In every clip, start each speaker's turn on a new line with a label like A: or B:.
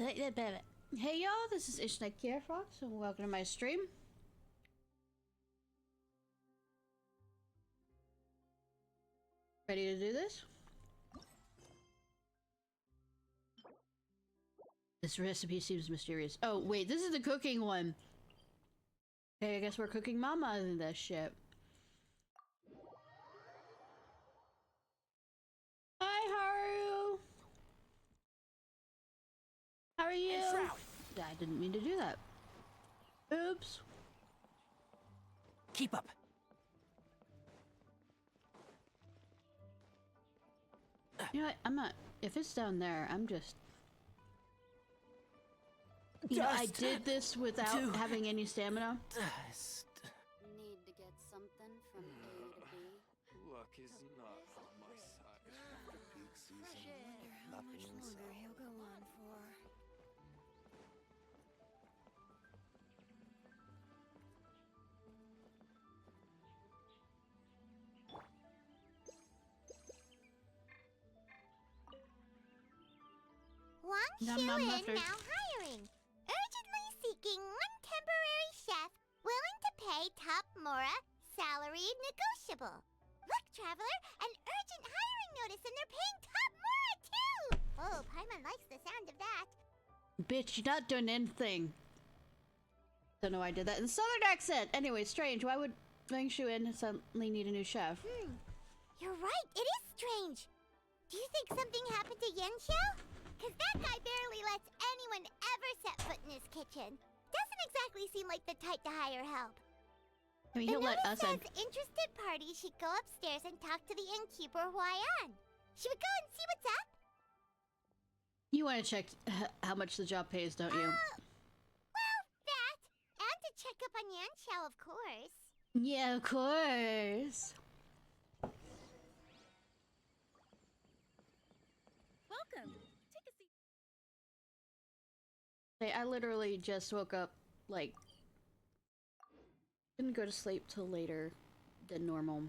A: Hey y'all, this is Ishnai Ciarfox, and welcome to my stream. Ready to do this? This recipe seems mysterious. Oh wait, this is the cooking one. Okay, I guess we're cooking mama in this shit. Hi, how are you? How are you? I didn't mean to do that. Oops.
B: Keep up.
A: You know what? I'm not. If it's down there, I'm just. You know, I did this without having any stamina.
C: Need to get something from A to B.
D: Luck is not on my side.
E: After peak season,
C: How much longer he'll go on for?
A: Nom nom after.
F: Now hiring. Urgently seeking one temporary chef willing to pay top Mora, salary negotiable. Look, Traveler, an urgent hiring notice and they're paying top Mora too! Oh, Paimon likes the sound of that.
A: Bitch, you're not doing anything. Don't know why I did that in southern accent. Anyway, strange. Why would Wang Shuin suddenly need a new chef?
F: You're right, it is strange. Do you think something happened to Yenxiao? Cause that guy barely lets anyone ever set foot in his kitchen. Doesn't exactly seem like the type to hire help.
A: I mean,
F: The
A: he'll let us
F: notice
A: in.
F: says interested parties should go upstairs and talk to the innkeeper Huayan. Should we go and see what's up?
A: You want to check how much the job pays, don't you?
F: Well, that. And to check up on Yanxiao, of course.
A: Yeah, of course.
C: Welcome. Take a seat.
A: Hey, I literally just woke up, like, didn't go to sleep till later than normal.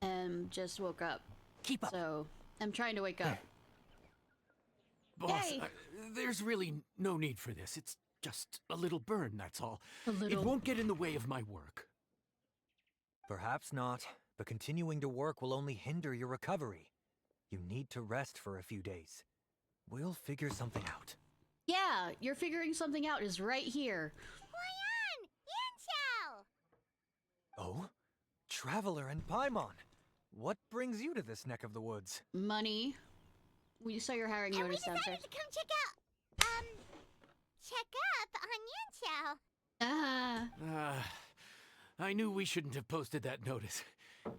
A: And just woke up.
B: Keep up.
A: So, I'm trying to wake up.
B: Boss,
A: Yay.
B: there's really no need for this. It's just a little burn, that's all.
A: A little.
B: It won't get in the way of my work.
E: perhaps not, but continuing to work will only hinder your recovery. You need to rest for a few days. We'll figure something out.
A: Yeah, you're figuring something out is right here.
F: Huayan! Yanxiao!
E: Oh? Traveler and Paimon! What brings you to this neck of the woods?
A: Money. We saw your hiring
F: And we
A: notice
F: decided
A: downstairs.
F: to come check up on Yanxiao.
B: I knew we shouldn't have posted that notice.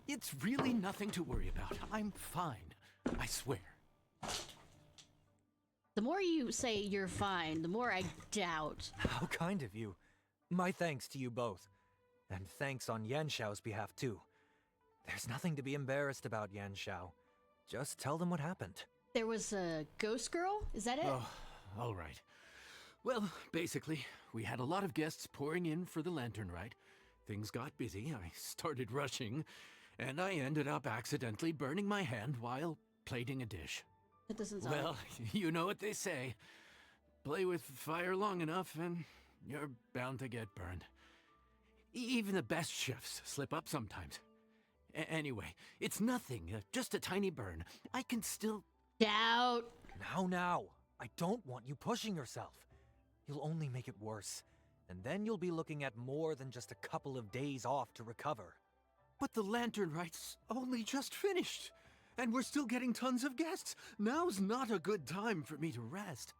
B: It's really nothing to worry about. I'm fine. I swear.
A: The more you say you're fine, the more I doubt.
E: How kind of you. My thanks to you both. And thanks on Yanxiao's behalf too. There's nothing to be embarrassed about, Yanxiao. Just tell them what happened.
A: There was a ghost girl? Is that it?
B: Oh, all right. Well, basically, we had a lot of guests pouring in for the lantern rite. Things got busy, I started rushing, and I ended up accidentally burning my hand while plating a dish.
A: That doesn't sound
B: Well, you know what they say. Play with fire long enough and you're bound to get burned. Even the best chefs slip up sometimes. Anyway, it's nothing, just a tiny burn. I can still...
A: doubt.
E: Now. I don't want you pushing yourself. You'll only make it worse. And then you'll be looking at more than just a couple of days off to recover.
B: But the lantern rite's only just finished. And we're still getting tons of guests. Now's not a good time for me to rest.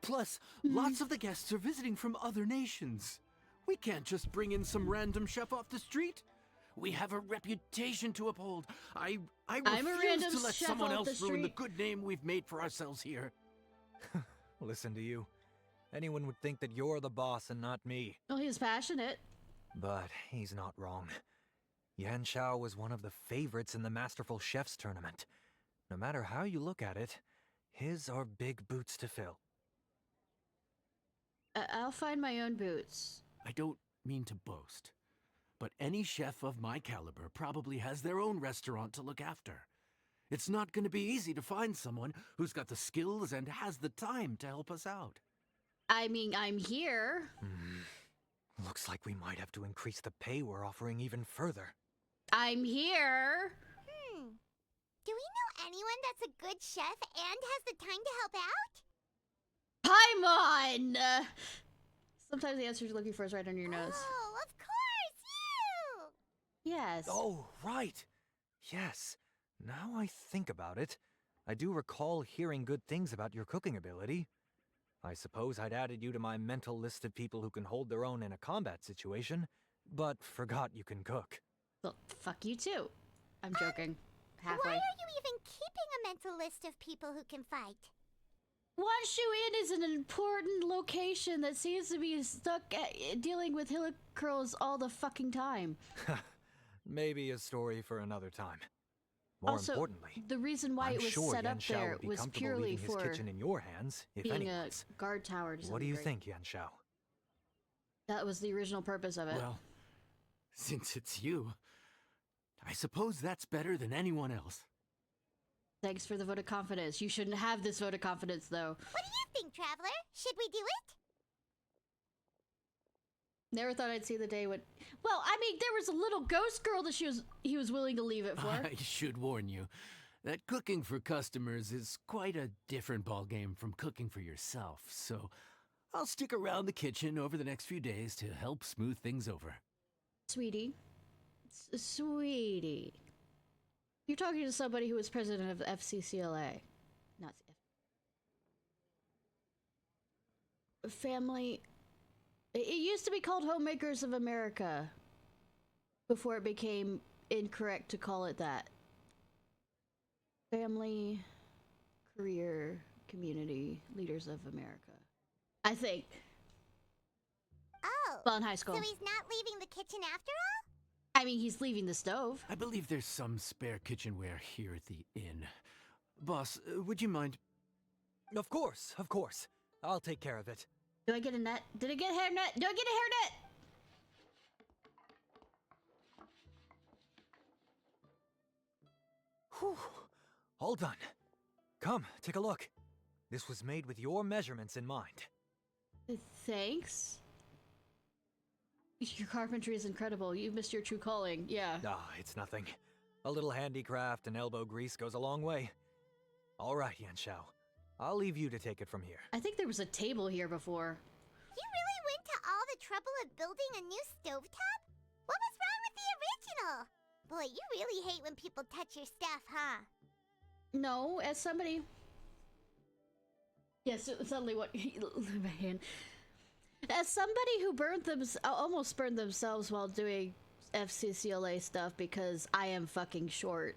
B: Plus, lots of the guests are visiting from other nations. We can't just bring in some random chef off the street. We have a reputation to uphold. I
A: I'm a
B: refuse
A: random
B: to let
A: chef
B: someone
A: off the
B: else ruin the
A: street.
B: good name we've made for ourselves here.
E: Listen to you. Anyone would think that you're the boss and not me.
A: Well, he's passionate.
E: But he's not wrong. Yanxiao was one of the favorites in the Masterful Chefs tournament. No matter how you look at it, his are big boots to fill.
A: I'll find my own boots.
B: I don't mean to boast, but any chef of my caliber probably has their own restaurant to look after. It's not going to be easy to find someone who's got the skills and has the time to help us out.
A: I mean, I'm here.
E: Looks like we might have to increase the pay we're offering even further.
A: I'm here.
F: Do we know anyone that's a good chef and has the time to help out?
A: Paimon! Sometimes the answer you're looking for is right under your nose.
F: Oh, of course, you!
A: Yes.
E: Oh, right. Yes. Now I think about it, I do recall hearing good things about your cooking ability. I suppose I'd added you to my mental list of people who can hold their own in a combat situation, but forgot you can cook.
A: Well, fuck you too. I'm joking.
F: Why
A: Halfway.
F: are you even keeping a mental list of people who can fight?
A: Wanshuin is an important location that seems to be stuck dealing with Hillicurls all the fucking time.
E: Maybe a story for another time. More
A: Also,
E: importantly,
A: the reason why
E: I'm
A: it was
E: sure
A: set up
E: Yanxiao
A: there
E: would be
A: was
E: comfortable
A: purely
E: leaving his
A: for
E: kitchen in your hands, if
A: being a
E: anyone's.
A: guard tower to some
E: What do you
A: degree.
E: think, Yanxiao?
A: That was the original purpose of it.
B: Well, since it's you, I suppose that's better than anyone else.
A: Thanks for the vote of confidence. You shouldn't have this vote of confidence, though.
F: What do you think, Traveler? Should we do it?
A: Never thought I'd see the day when... Well, I mean, there was a little ghost girl that he was willing to leave it for.
B: I should warn you that cooking for customers is quite a different ballgame from cooking for yourself, so I'll stick around the kitchen over the next few days to help smooth things over.
A: Sweetie. Sweetie. You're talking to somebody who was president of the FCCLA. Not Family... It used to be called Homemakers of America before it became incorrect to call it that. Family, Career, Community, Leaders of America. I think.
F: Oh,
A: Well, in high school.
F: so he's not leaving the kitchen after all?
A: I mean, he's leaving the stove.
B: I believe there's some spare kitchenware here at the inn. Boss, would you mind?
E: Of course, of course. I'll take care of it.
A: Do I get a net? Did I get a hairnet? Do I get a hairnet?
E: Whew. All done. Come, take a look. This was made with your measurements in mind.
A: Thanks. Your carpentry is incredible. You missed your true calling. Yeah.
E: Ah, it's nothing. A little handicraft and elbow grease goes a long way. All right, Yanxiao. I'll leave you to take it from here.
A: I think there was a table here before.
F: You really went to all the trouble of building a new stovetop? What was wrong with the original? Boy, you really hate when people touch your stuff, huh?
A: No, as somebody... Yes, suddenly what... my hand. As somebody who almost burned themselves while doing FCCLA stuff because I am fucking short.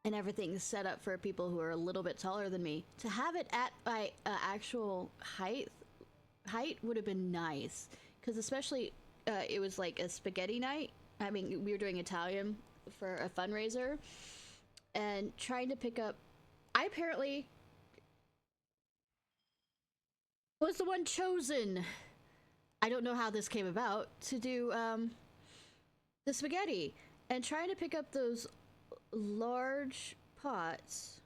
A: And everything's set up for people who are a little bit taller than me. To have it at my actual height would have been nice. Because especially, it was like a spaghetti night. I mean, we were doing Italian for a fundraiser. And trying to pick up... I apparently... was the one chosen. I don't know how this came about. To do, the spaghetti. And trying to pick up those large pots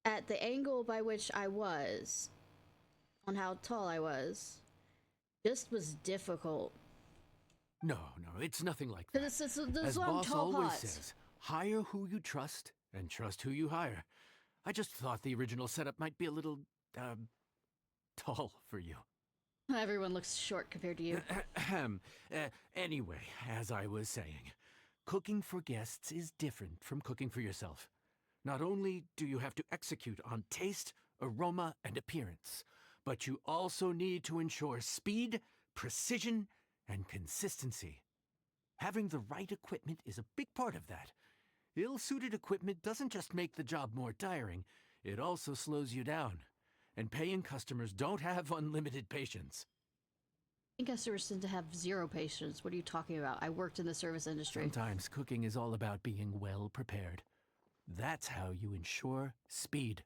A: at the angle by which I was, on how tall I was, just was difficult.
B: No, it's nothing like that.
A: Because it's those
B: As
A: long,
B: boss
A: tall
B: always
A: pots.
B: says, hire who you trust and trust who you hire. I just thought the original setup might be a little, tall for you.
A: Everyone looks short compared to you.
B: Anyway, as I was saying, cooking for guests is different from cooking for yourself. Not only do you have to execute on taste, aroma, and appearance, but you also need to ensure speed, precision, and consistency. Having the right equipment is a big part of that. Ill-suited equipment doesn't just make the job more tiring, it also slows you down. And paying customers don't have unlimited patience.
A: I think customers tend to have zero patience. What are you talking about? I worked in the service industry.
B: Sometimes cooking is all about being well prepared. That's how you ensure speed.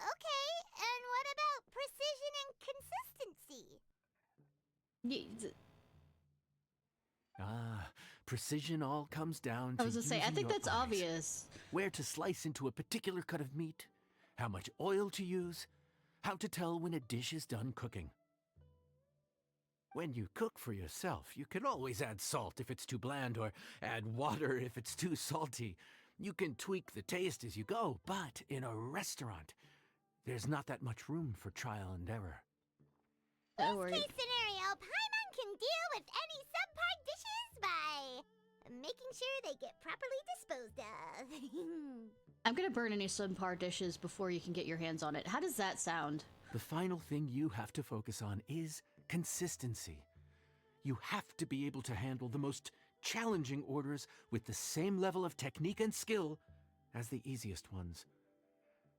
F: Okay, and what about precision and consistency?
A: Y-
B: Ah, Precision all comes down to
A: I was gonna say, I
B: using
A: think
B: your
A: that's
B: eyes.
A: obvious.
B: Where to slice into a particular cut of meat, how much oil to use, how to tell when a dish is done cooking. When you cook for yourself, you can always add salt if it's too bland or add water if it's too salty. You can tweak the taste as you go, but in a restaurant, there's not that much room for trial and error.
A: Don't worry.
F: Case scenario, Paimon can deal with any subpar dishes by making sure they get properly disposed of.
A: I'm gonna burn any subpar dishes before you can get your hands on it. How does that sound?
B: The final thing you have to focus on is consistency. You have to be able to handle the most challenging orders with the same level of technique and skill as the easiest ones.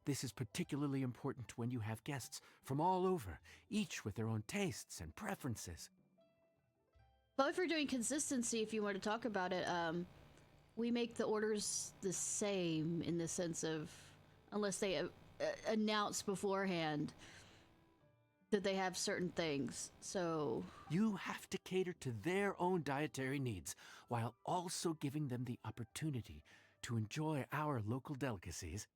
B: This is particularly important when you have guests from all over, each with their own tastes and preferences.
A: But if we're doing consistency, if you want to talk about it, we make the orders the same in the sense of, unless they announce beforehand that they have certain things. So
B: You have to cater to their own dietary needs while also giving them the opportunity to enjoy our local delicacies.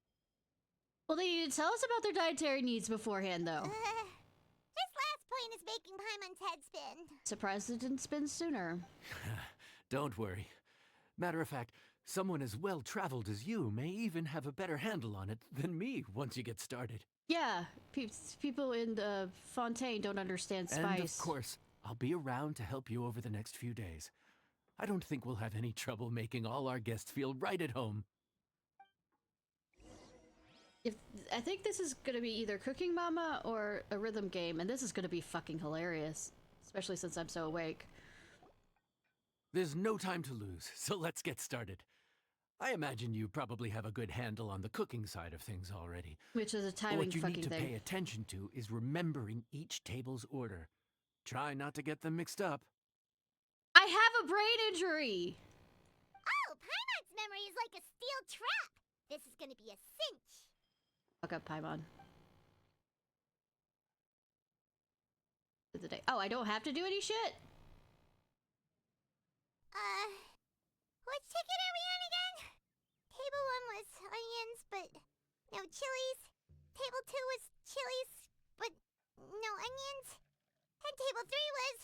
A: well, they need to tell us about their dietary needs beforehand, though.
F: This last point is making Paimon's head spin.
A: Surprised it didn't spin sooner.
B: Don't worry. Matter of fact, someone as well-traveled as you may even have a better handle on it than me once you get started.
A: Yeah, people in Fontaine don't understand spice.
B: And of course, I'll be around to help you over the next few days. I don't think we'll have any trouble making all our guests feel right at home.
A: I think this is gonna be either Cooking Mama or a rhythm game, and this is gonna be fucking hilarious, especially since I'm so awake.
B: There's no time to lose, so let's get started. I imagine you probably have a good handle on the cooking side of things already.
A: Which is a timing
B: What you
A: fucking
B: need to
A: thing.
B: pay attention to is remembering each table's order. Try not to get them mixed up.
A: I have a brain injury!
F: Oh, Paimon's memory is like a steel trap. This is gonna be a cinch.
A: Fuck up, Paimon. Oh, I don't have to do any shit?
F: Which ticket are we on again? Table 1 was onions, but no chilies. Table 2 was chilies, but no onions. And table 3 was,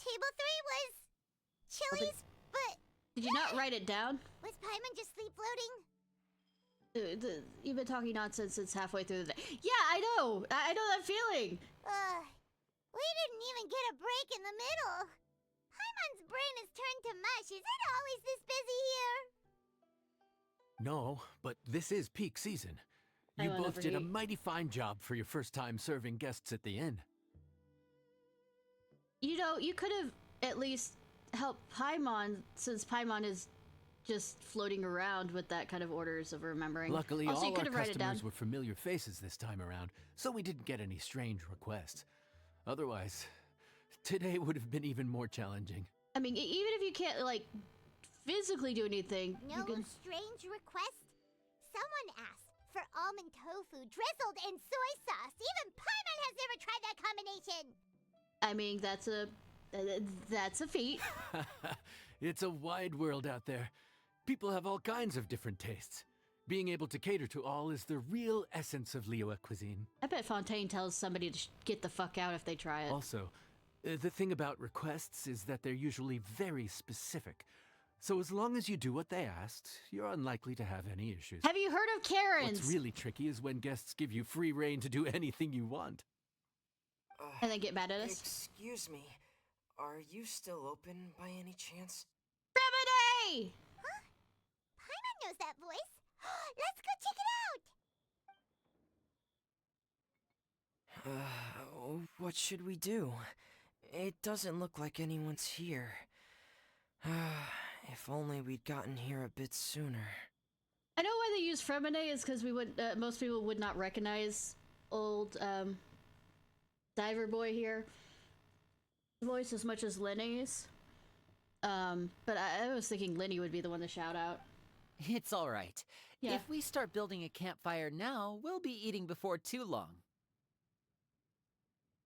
F: table 3 was chilies, but
A: Did you not write it down?
F: was Paimon just sleep floating?
A: You've been talking nonsense since halfway through the day. Yeah, I know! I know that feeling!
F: We didn't even get a break in the middle. Paimon's brain has turned to mush. Is it always this busy here?
B: No, but this is peak season.
A: I
B: You
A: won't
B: both did a
A: overheat.
B: mighty fine job for your first time serving guests at the inn.
A: You know, you could have at least helped Paimon, since Paimon is just floating around with that kind of orders of remembering.
B: Luckily,
A: also, you
B: all our
A: could have write it down.
B: customers were familiar faces this time around, so we didn't get any strange requests. Otherwise, today would have been even more challenging.
A: I mean, even if you can't, like, physically do anything,
F: No
A: you can...
F: strange request? Someone asked for almond tofu drizzled in soy sauce. Even Paimon has never tried that combination.
A: I mean, that's a feat.
B: It's a wide world out there. People have all kinds of different tastes. Being able to cater to all is the real essence of Liyue cuisine.
A: I bet Fontaine tells somebody to get the fuck out if they try it.
B: Also, the thing about requests is that they're usually very specific. So as long as you do what they asked, you're unlikely to have any issues.
A: Have you heard of Karens?
B: What's really tricky is when guests give you free reign to do anything you want.
A: And then get mad at us?
G: Excuse me. Are you still open by any chance?
A: Remedy!
F: Paimon knows that voice. Let's go check it out.
G: What should we do? It doesn't look like anyone's here. If only we'd gotten here a bit sooner.
A: I know why they use Fremine is because we would most people would not recognize old diver boy here voice as much as Lenny's. But I was thinking Lenny would be the one to shout out.
H: It's all right.
A: Yeah.
H: If we start building a campfire now, we'll be eating before too long.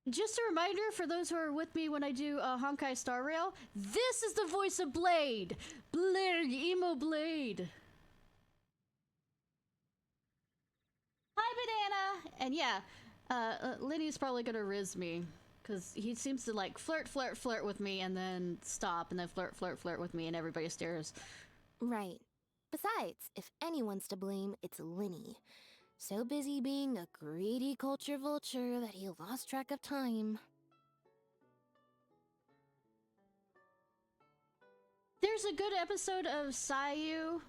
A: Just a reminder for those who are with me when I do Honkai Star Rail, this is the voice of Blade! Blade, emo Blade! Hi, Banana! And yeah, Lenny's probably gonna riz me, because he seems to like flirt with me and then stop, and then flirt with me, and everybody stares.
H: Right. Besides, if anyone's to blame, it's Linny. So busy being a greedy culture vulture that he lost track of time.
A: There's a good episode of Sayu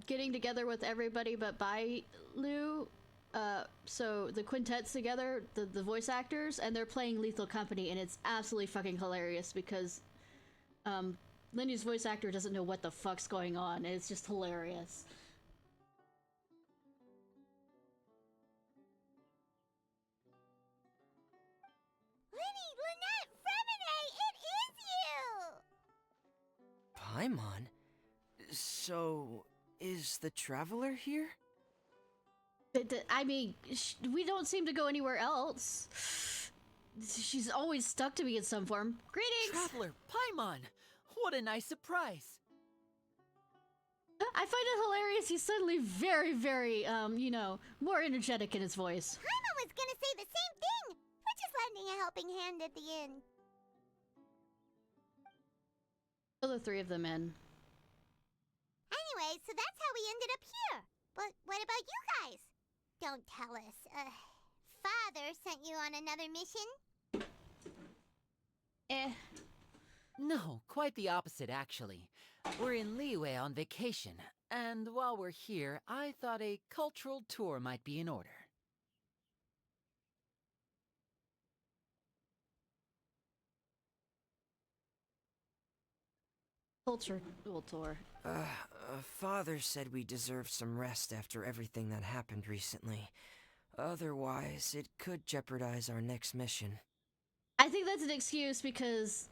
A: getting together with everybody but Bailu. So the quintet's together, the voice actors, and they're playing Lethal Company, and it's absolutely fucking hilarious because Lindy's voice actor doesn't know what the fuck's going on, and it's just hilarious.
F: Linny, Lynette, Fremine, it is you!
G: Paimon? So, is the Traveler here?
A: I mean, we don't seem to go anywhere else. She's always stuck to me in some form. Greetings!
I: Traveler, Paimon! What a nice surprise!
A: I find it hilarious he's suddenly very, you know, more energetic in his voice.
F: Paimon was gonna say the same thing! We're just lending a helping hand at the end.
A: So the three of them in.
F: Anyway, so that's how we ended up here. But what about you guys? Don't tell us, Father sent you on another mission?
I: No, quite the opposite, actually. We're in Liyue on vacation, and while we're here, I thought a cultural tour might be in order.
A: Culture tour.
G: Father said we deserve some rest after everything that happened recently. Otherwise, it could jeopardize our next mission.
A: I think that's an excuse because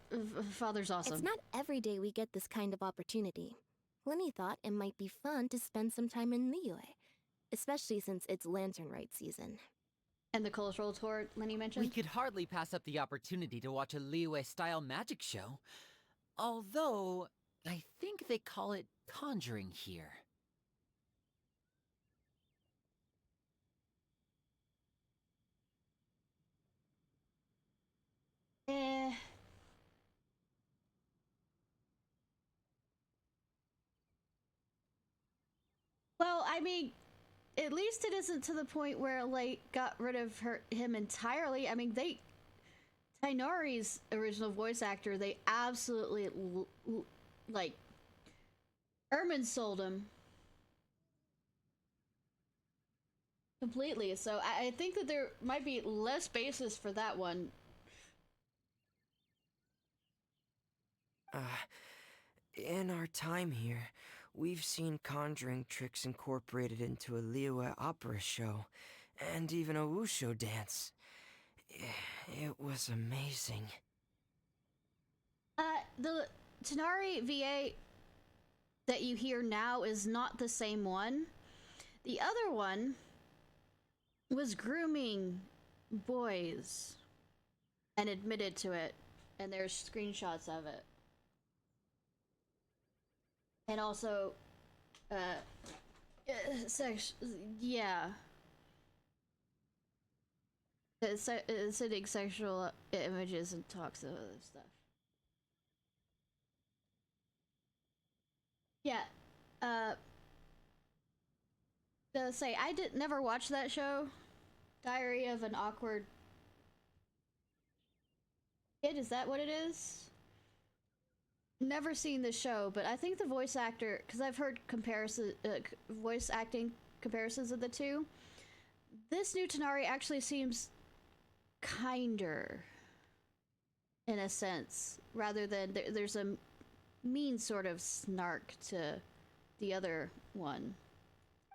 A: Father's awesome.
H: It's not every day we get this kind of opportunity. Lenny thought it might be fun to spend some time in Liyue, especially since it's Lantern Rite season.
A: And the cultural tour Lenny mentioned?
I: We could hardly pass up the opportunity to watch a Liyue-style magic show. Although, I think they call it conjuring here.
A: Well, I mean, at least it isn't to the point where, like, got rid of him entirely. I mean, Tainari's original voice actor, they absolutely, like, Ermin sold him. Completely, so I think that there might be less basis for that one.
G: In our time here, we've seen conjuring tricks incorporated into a Liyue opera show, and even a wushu dance. It was amazing.
A: The Tanari VA that you hear now is not the same one. The other one was grooming boys and admitted to it, and there's screenshots of it. And also, yeah. Sending sexual images and talks of other stuff. Yeah, say, I never watched that show. Diary of an Awkward Kid, is that what it is? Never seen the show, but I think the voice actor, because I've heard voice acting comparisons of the two. This new Tanari actually seems kinder, in a sense, rather than there's a mean sort of snark to the other one.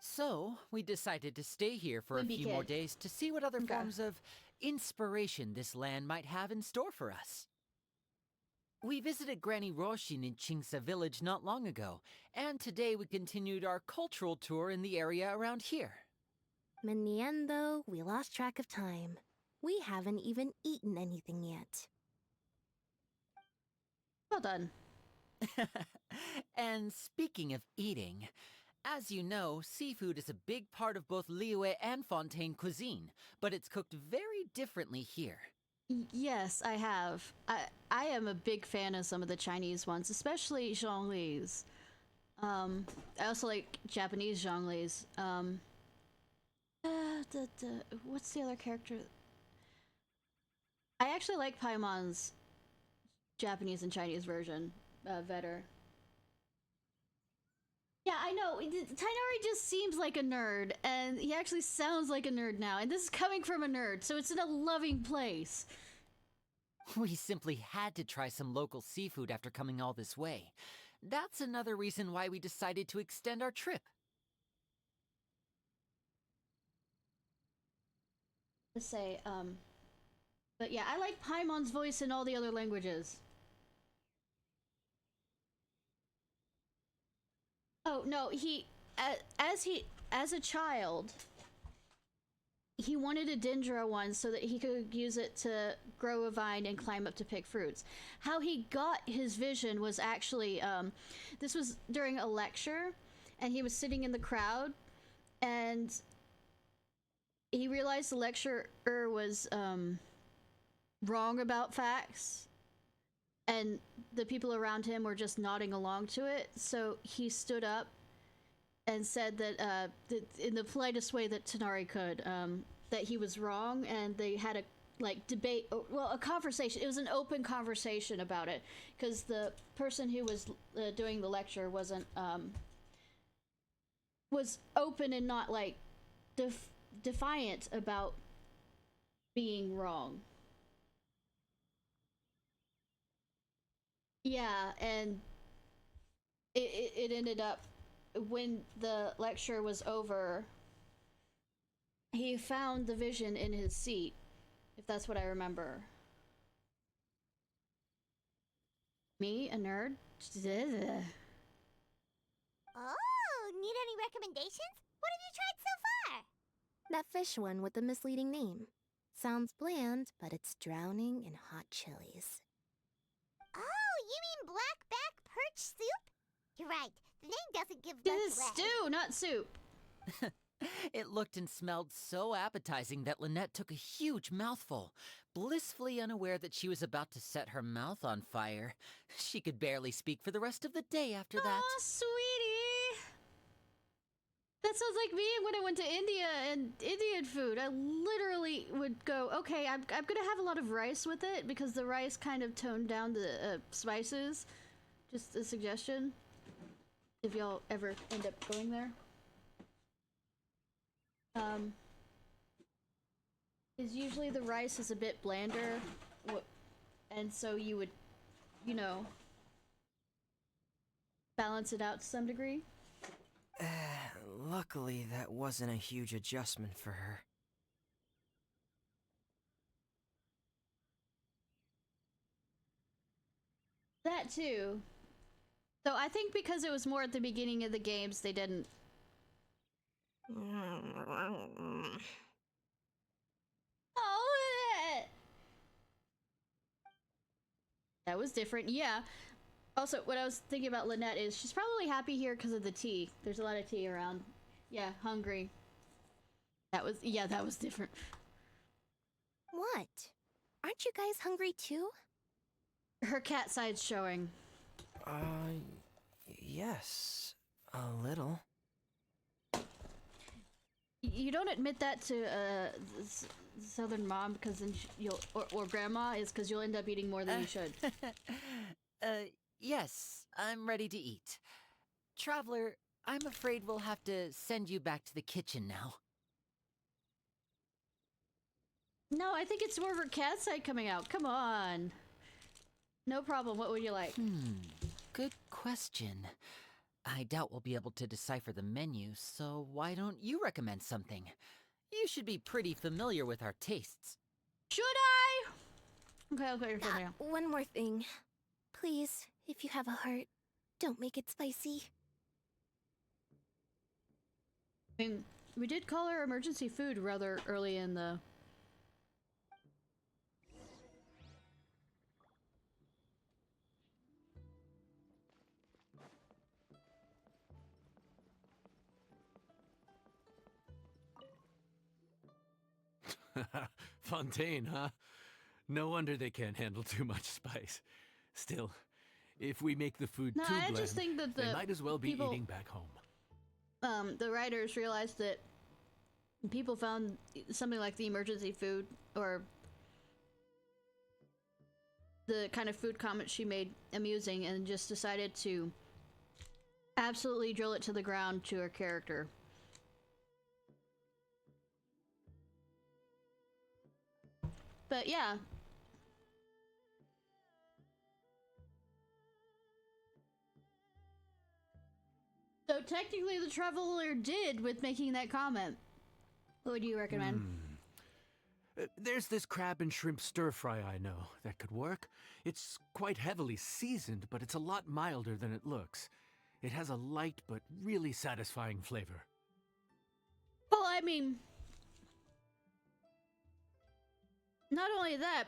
I: So, we decided to stay here for a few more days to see what other forms of inspiration this land might have in store for us. We visited Granny Roshin in Chingsa village not long ago, and today we continued our cultural tour in the area around here.
H: In the end, though, we lost track of time. We haven't even eaten anything yet.
A: Well done.
I: And speaking of eating, as you know, seafood is a big part of both Liyue and Fontaine cuisine, but it's cooked very differently here.
A: Yes, I have. I am a big fan of some of the Chinese ones, especially Zhongli's. I also like Japanese Zhongli's. What's the other character? I actually like Paimon's Japanese and Chinese version better. Yeah, I know. Tainari just seems like a nerd, and he actually sounds like a nerd now. And this is coming from a nerd, so it's in a loving place.
I: We simply had to try some local seafood after coming all this way. That's another reason why we decided to extend our trip.
A: To say, but yeah, I like Paimon's voice in all the other languages. Oh no, as a child, he wanted a Dendra one so that he could use it to grow a vine and climb up to pick fruits. How he got his vision was actually, this was during a lecture, and he was sitting in the crowd, and he realized the lecturer was wrong about facts, and the people around him were just nodding along to it. So he stood up and said that, in the politest way that Tanari could, that he was wrong, and they had a debate, well, a conversation. It was an open conversation about it, because the person who was doing the lecture wasn't was open and not defiant about being wrong. Yeah, and it ended up, when the lecture was over, he found the vision in his seat, if that's what I remember. Me, a nerd?
F: Oh, need any recommendations? What have you tried so far?
H: That fish one with the misleading name. Sounds bland, but it's drowning in hot chilies.
F: Oh, you mean blackback perch soup? You're right, the name doesn't give
A: This
F: much
A: is
F: away.
A: stew, not soup.
I: It looked and smelled so appetizing that Lynette took a huge mouthful, blissfully unaware that she was about to set her mouth on fire. She could barely speak for the rest of the day after that.
A: Aw, sweetie! That sounds like me when I went to India and Indian food. I literally would go, okay, I'm gonna have a lot of rice with it, because the rice kind of toned down the spices. Just a suggestion, if y'all ever end up going there. Is usually the rice is a bit blander, and so you would, balance it out to some degree.
G: Luckily, that wasn't a huge adjustment for her.
A: That too. So I think because it was more at the beginning of the games, they didn't. Oh, that was different. Yeah. Also, what I was thinking about Lynette is she's probably happy here because of the tea. There's a lot of tea around. Yeah, hungry. That was different.
H: What? Aren't you guys hungry too?
A: Her cat side's showing.
G: Yes, a little.
A: You don't admit that to Southern mom, because then you'll or grandma, is because you'll end up eating more than you should.
I: Yes, I'm ready to eat. Traveler, I'm afraid we'll have to send you back to the kitchen now.
A: No, I think it's more of her cat side coming out. Come on. No problem. What would you like?
I: Good question. I doubt we'll be able to decipher the menu, so why don't you recommend something? You should be pretty familiar with our tastes.
A: Should I? Okay, I'll put your phone down.
H: One more thing. Please, if you have a heart, don't make it spicy.
A: I mean, we did call her emergency food rather early in the
B: Fontaine, huh? No wonder they can't handle too much spice. Still, if we make the food
A: No,
B: too
A: I
B: bland,
A: just think that
B: they might as well be
A: people-
B: eating back home.
A: The writers realized that people found something like the emergency food or the kind of food comment she made amusing and just decided to absolutely drill it to the ground to her character. But yeah. So technically the Traveler did with making that comment. What would you recommend?
B: There's this crab and shrimp stir fry I know that could work. It's quite heavily seasoned, but it's a lot milder than it looks. It has a light but really satisfying flavor.
A: Well, I mean, not only that,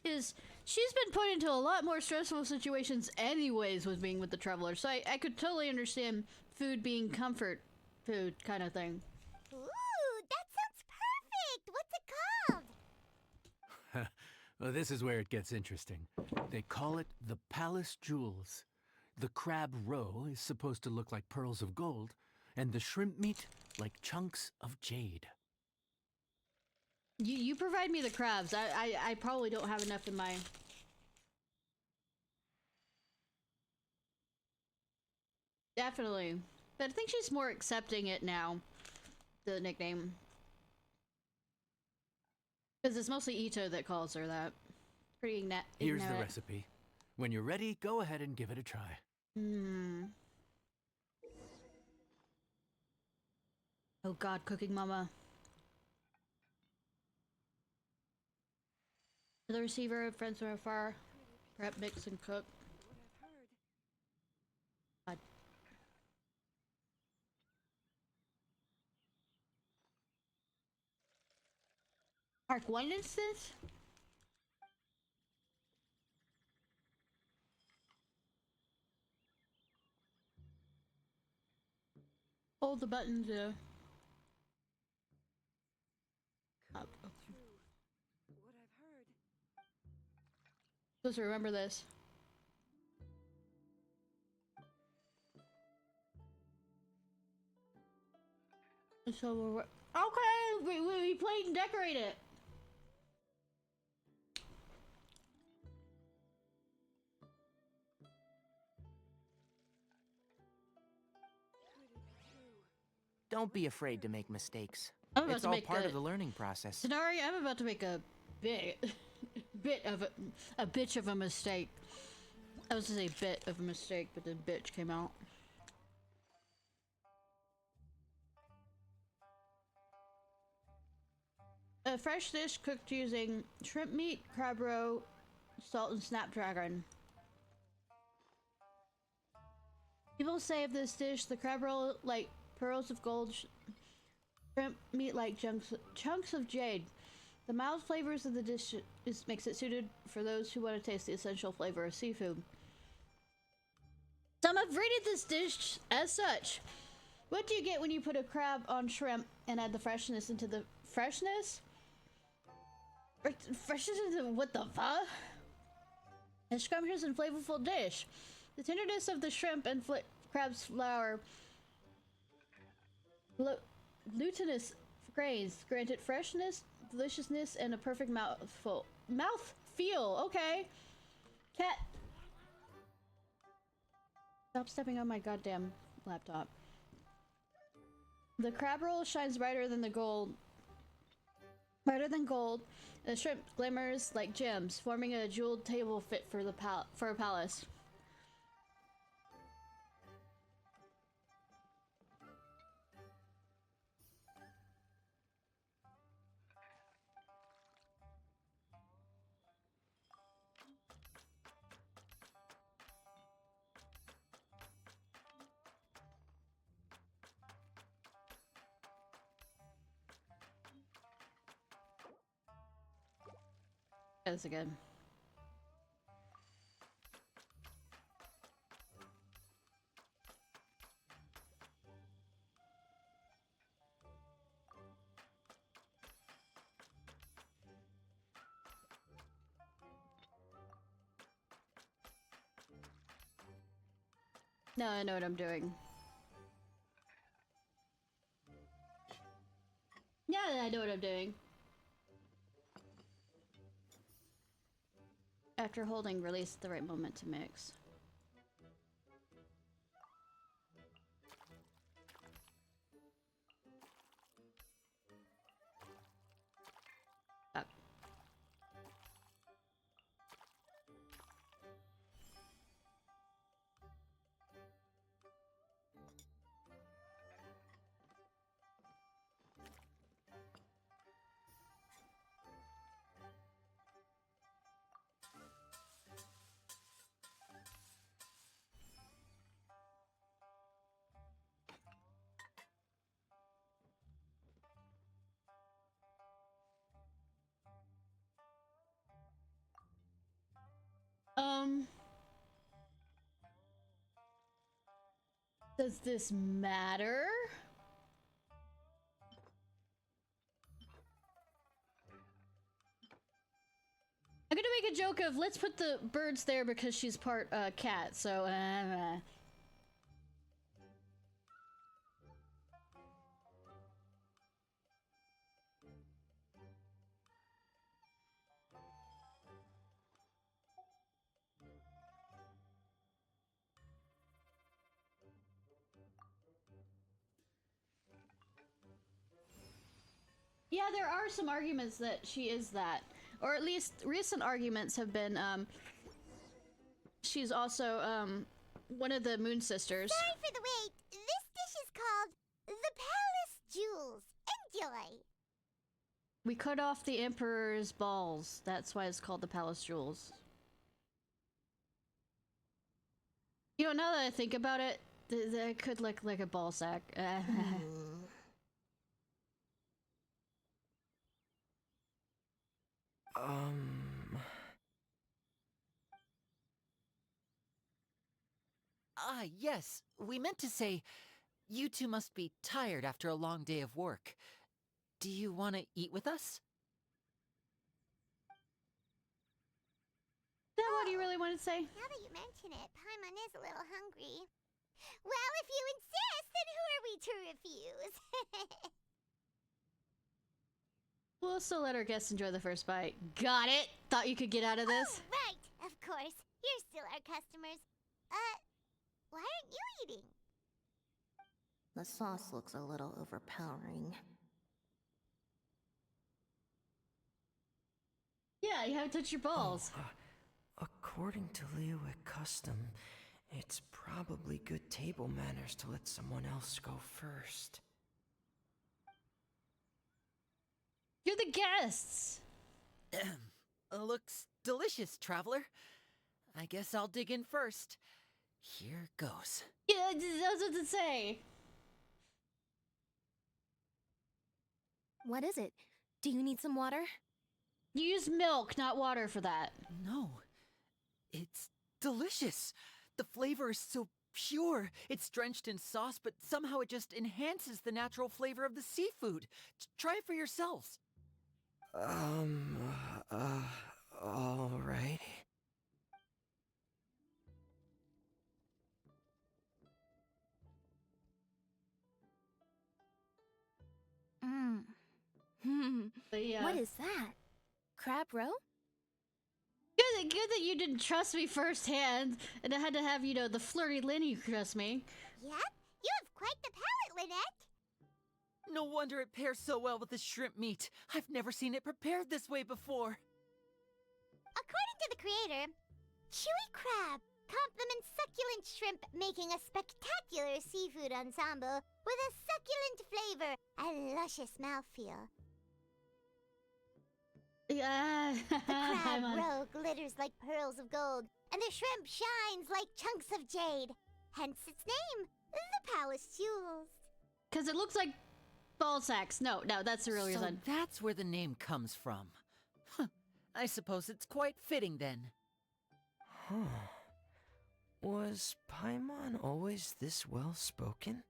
A: is she's been put into a lot more stressful situations anyways with being with the Traveler, so I could totally understand food being comfort food kind of thing.
F: Ooh, that sounds perfect! What's it called?
B: Well, this is where it gets interesting. They call it the Palace Jewels. The crab roe is supposed to look like pearls of gold, and the shrimp meat like chunks of jade.
A: You provide me the crabs. I probably don't have enough in my... Definitely. But I think she's more accepting it now, the nickname. Because it's mostly Ito that calls her that. Pretty ignorant.
B: Here's the recipe. When you're ready, go ahead and give it a try.
A: Oh god, cooking mama. The receiver, friends from afar. Prep, mix, and cook. God. Mark, one instance? Hold the button to... Up. Supposed to remember this. So we're... Okay! We played and decorated!
G: Don't be afraid to make mistakes.
A: I'm about
G: It's
A: to
G: all
A: make
G: part
A: a-
G: of the learning process.
A: Denari, I'm about to make a bit of a bitch of a mistake. I was to say bit of a mistake, but then bitch came out. A fresh dish cooked using shrimp meat, crab roe, salt, and snapdragon. People say of this dish, the crab roe like pearls of gold, shrimp meat like chunks of jade. The mild flavors of the dish makes it suited for those who want to taste the essential flavor of seafood. Some have rated this dish as such. What do you get when you put a crab on shrimp and add the freshness into the freshness? Freshness into what the fuck? A scrumptious and flavorful dish. The tenderness of the shrimp and crab's flour, glutinous grains granted freshness, deliciousness, and a perfect mouthfeel. Okay. Cat. Stop stepping on my goddamn laptop. The crab roll shines brighter than gold. The shrimp glimmers like gems, forming a jeweled table fit for a palace. That's again. No, I know what I'm doing. Yeah, I know what I'm doing. After holding release at the right moment to mix. Up. Does this matter? I'm gonna make a joke of let's put the birds there because she's part cat, so yeah, there are some arguments that she is that. Or at least recent arguments have been, she's also, one of the Moon Sisters.
F: Sorry for the wait. This dish is called the Palace Jewels. Enjoy.
A: We cut off the Emperor's balls. That's why it's called the Palace Jewels. You know, now that I think about it, that could look like a ball sack.
I: Yes. We meant to say, you two must be tired after a long day of work. Do you want to eat with us?
A: Is that what you really want to say?
F: Now that you mention it, Paimon is a little hungry. Well, if you insist, then who are we to refuse?
A: We'll still let our guests enjoy the first bite. Got it? Thought you could get out of this?
F: Oh, right. Of course. You're still our customers. Why aren't you eating?
H: The sauce looks a little overpowering.
A: Yeah, you haven't touched your balls.
G: According to Liyue custom, it's probably good table manners to let someone else go first.
A: You're the guests!
I: Looks delicious, traveler. I guess I'll dig in first. Here goes.
A: Yeah, that's what to say.
H: What is it? Do you need some water?
A: You use milk, not water for that.
I: No. It's delicious. The flavor is so pure. It's drenched in sauce, but somehow it just enhances the natural flavor of the seafood. Try it for yourselves.
G: All right.
H: What is that? Crab roe?
A: Good that you didn't trust me firsthand, and I had to have, you know, the flirty Lenny trust me.
F: Yep, you have quite the palate, Lynette.
I: No wonder it pairs so well with the shrimp meat. I've never seen it prepared this way before.
F: According to the creator, chewy crab complements succulent shrimp, making a spectacular seafood ensemble with a succulent flavor and luscious mouthfeel.
A: Yeah.
F: The crab roe glitters like pearls of gold, and the shrimp shines like chunks of jade. Hence its name, the Palace Jewels.
A: Because it looks like ball sacks. No, that's the real reason.
I: So that's where the name comes from. Huh. I suppose it's quite fitting then.
G: Huh. Was Paimon always this well-spoken?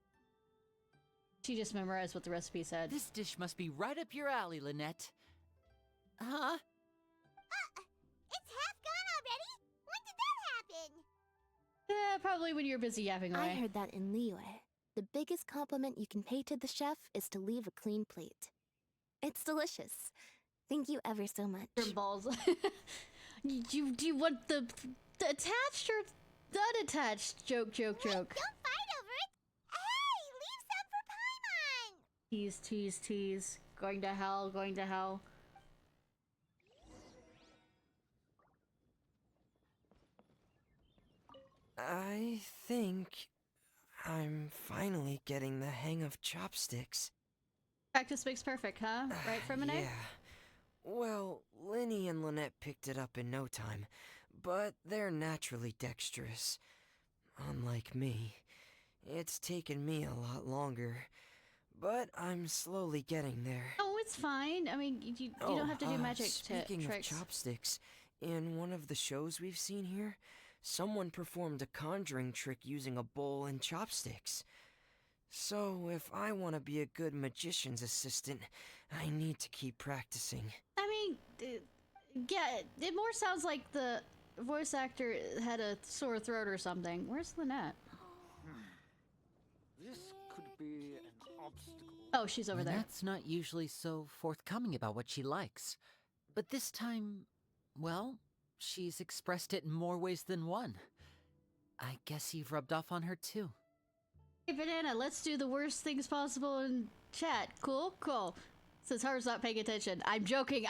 A: She just memorized what the recipe said.
I: This dish must be right up your alley, Lynette. Huh?
F: It's half gone already? When did that happen?
A: Probably when you're busy yapping away.
H: I heard that in Liyue, the biggest compliment you can pay to the chef is to leave a clean plate. It's delicious. Thank you ever so much.
A: Your balls. Do you want the attached or unattached? Joke.
F: Don't fight over it. Hey, leave some for Paimon.
A: Tease. Going to hell.
G: I think I'm finally getting the hang of chopsticks.
A: Practice makes perfect, huh? Right, Fremine?
G: Yeah. Well, Linny and Lynette picked it up in no time, but they're naturally dexterous. Unlike me, it's taken me a lot longer, but I'm slowly getting there.
A: Oh, it's fine. I mean, you don't have to do magic
G: Speaking
A: tricks.
G: of chopsticks, in one of the shows we've seen here, someone performed a conjuring trick using a bowl and chopsticks. So, if I want to be a good magician's assistant, I need to keep practicing.
A: I mean, yeah, it more sounds like the voice actor had a sore throat or something. Where's Lynette?
D: This could be an obstacle.
A: Oh, she's over there.
I: Lynette's not usually so forthcoming about what she likes. But this time, well, she's expressed it in more ways than one. I guess you've rubbed off on her too.
A: Hey, Banana, let's do the worst things possible in chat. Cool? Cool. Says Haru's not paying attention. I'm joking.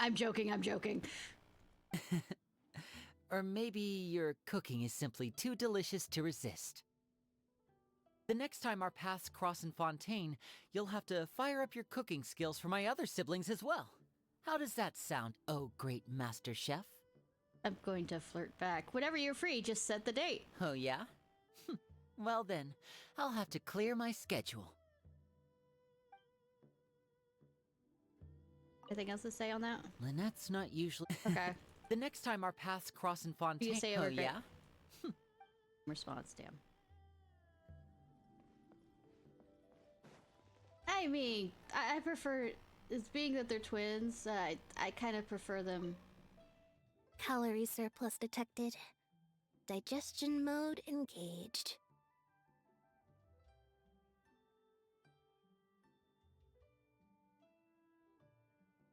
I: Or maybe your cooking is simply too delicious to resist. The next time our paths cross in Fontaine, you'll have to fire up your cooking skills for my other siblings as well. How does that sound, oh great master chef?
A: I'm going to flirt back. Whenever you're free, just set the date.
I: Oh yeah? Well then, I'll have to clear my schedule.
A: Anything else to say on that?
I: Lynette's not usually...
A: Okay.
I: The next time our paths cross in Fontaine...
A: You say
I: oh
A: okay.
I: yeah?
A: Response, damn. I mean, I prefer... It's being that they're twins, I kind of prefer them.
H: Calorie surplus detected. Digestion mode engaged.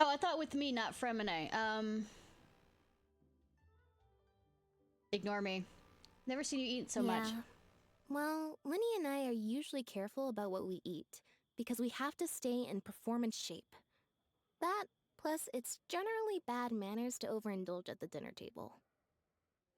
A: Oh, I thought with me, not Fremine. Ignore me. Never seen you eat so much.
H: Well, Linny and I are usually careful about what we eat, because we have to stay in performance shape. That, plus it's generally bad manners to overindulge at the dinner table.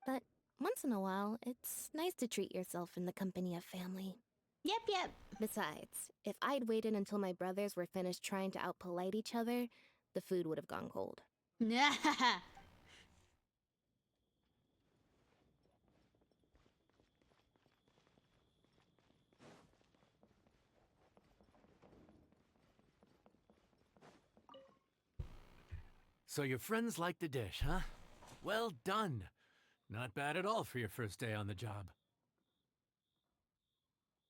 H: But once in a while, it's nice to treat yourself in the company of family.
A: Yep.
H: Besides, if I'd waited until my brothers were finished trying to outpolite each other, the food would have gone cold.
B: So your friends like the dish, huh? Well done. Not bad at all for your first day on the job.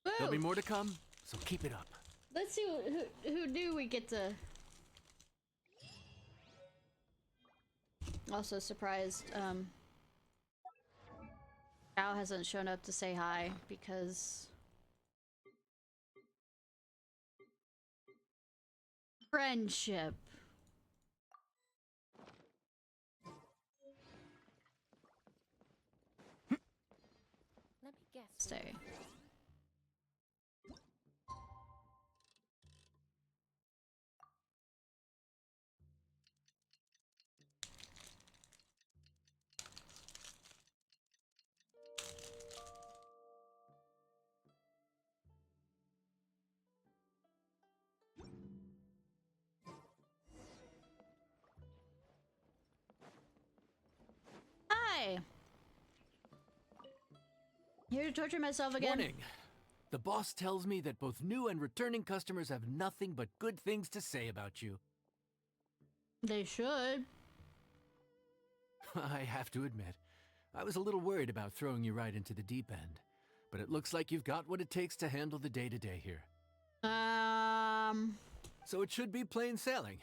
A: Woo!
B: There'll be more to come, so keep it up.
A: Let's see who knew we get to... Also surprised, Al hasn't shown up to say hi, because... Friendship.
H: Let me guess.
A: Stay. Hi! Here to torture myself again.
B: Warning! The boss tells me that both new and returning customers have nothing but good things to say about you.
A: They should.
B: I have to admit, I was a little worried about throwing you right into the deep end, but it looks like you've got what it takes to handle the day-to-day here. So it should be plain sailing.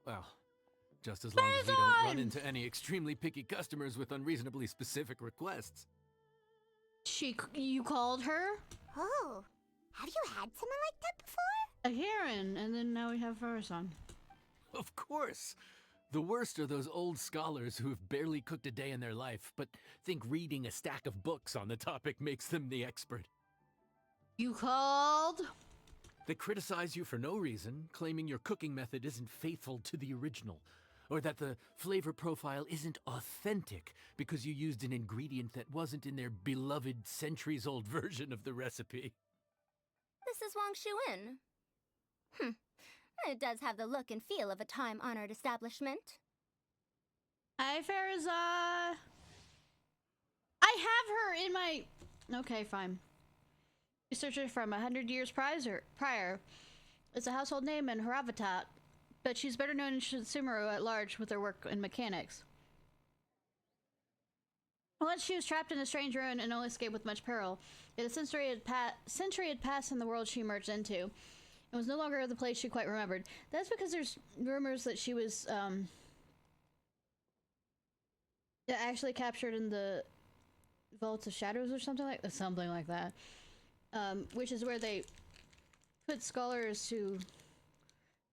B: Well, just as long as we don't run
A: Amazon!
B: into any extremely picky customers with unreasonably specific requests.
A: You called her?
F: Oh, have you had someone like that before?
A: A Heron, and then now we have Farazan.
B: Of course. The worst are those old scholars who have barely cooked a day in their life, but think reading a stack of books on the topic makes them the expert.
A: You called?
B: They criticize you for no reason, claiming your cooking method isn't faithful to the original, or that the flavor profile isn't authentic because you used an ingredient that wasn't in their beloved centuries-old version of the recipe.
J: This is Wang Shuin. It does have the look and feel of a time-honored establishment.
A: Hi, Farazan. I have her in my... Okay, fine. Researcher from 100 years prior. It's a household name in Haravatat, but she's better known in Sumeru at large with her work in mechanics. Once she was trapped in a strange ruin and only escaped with much peril. Yet a century had passed in the world she emerged into, and was no longer the place she quite remembered. That's because there's rumors that she was actually captured in the Vaults of Shadows or something like that. Which is where they put scholars who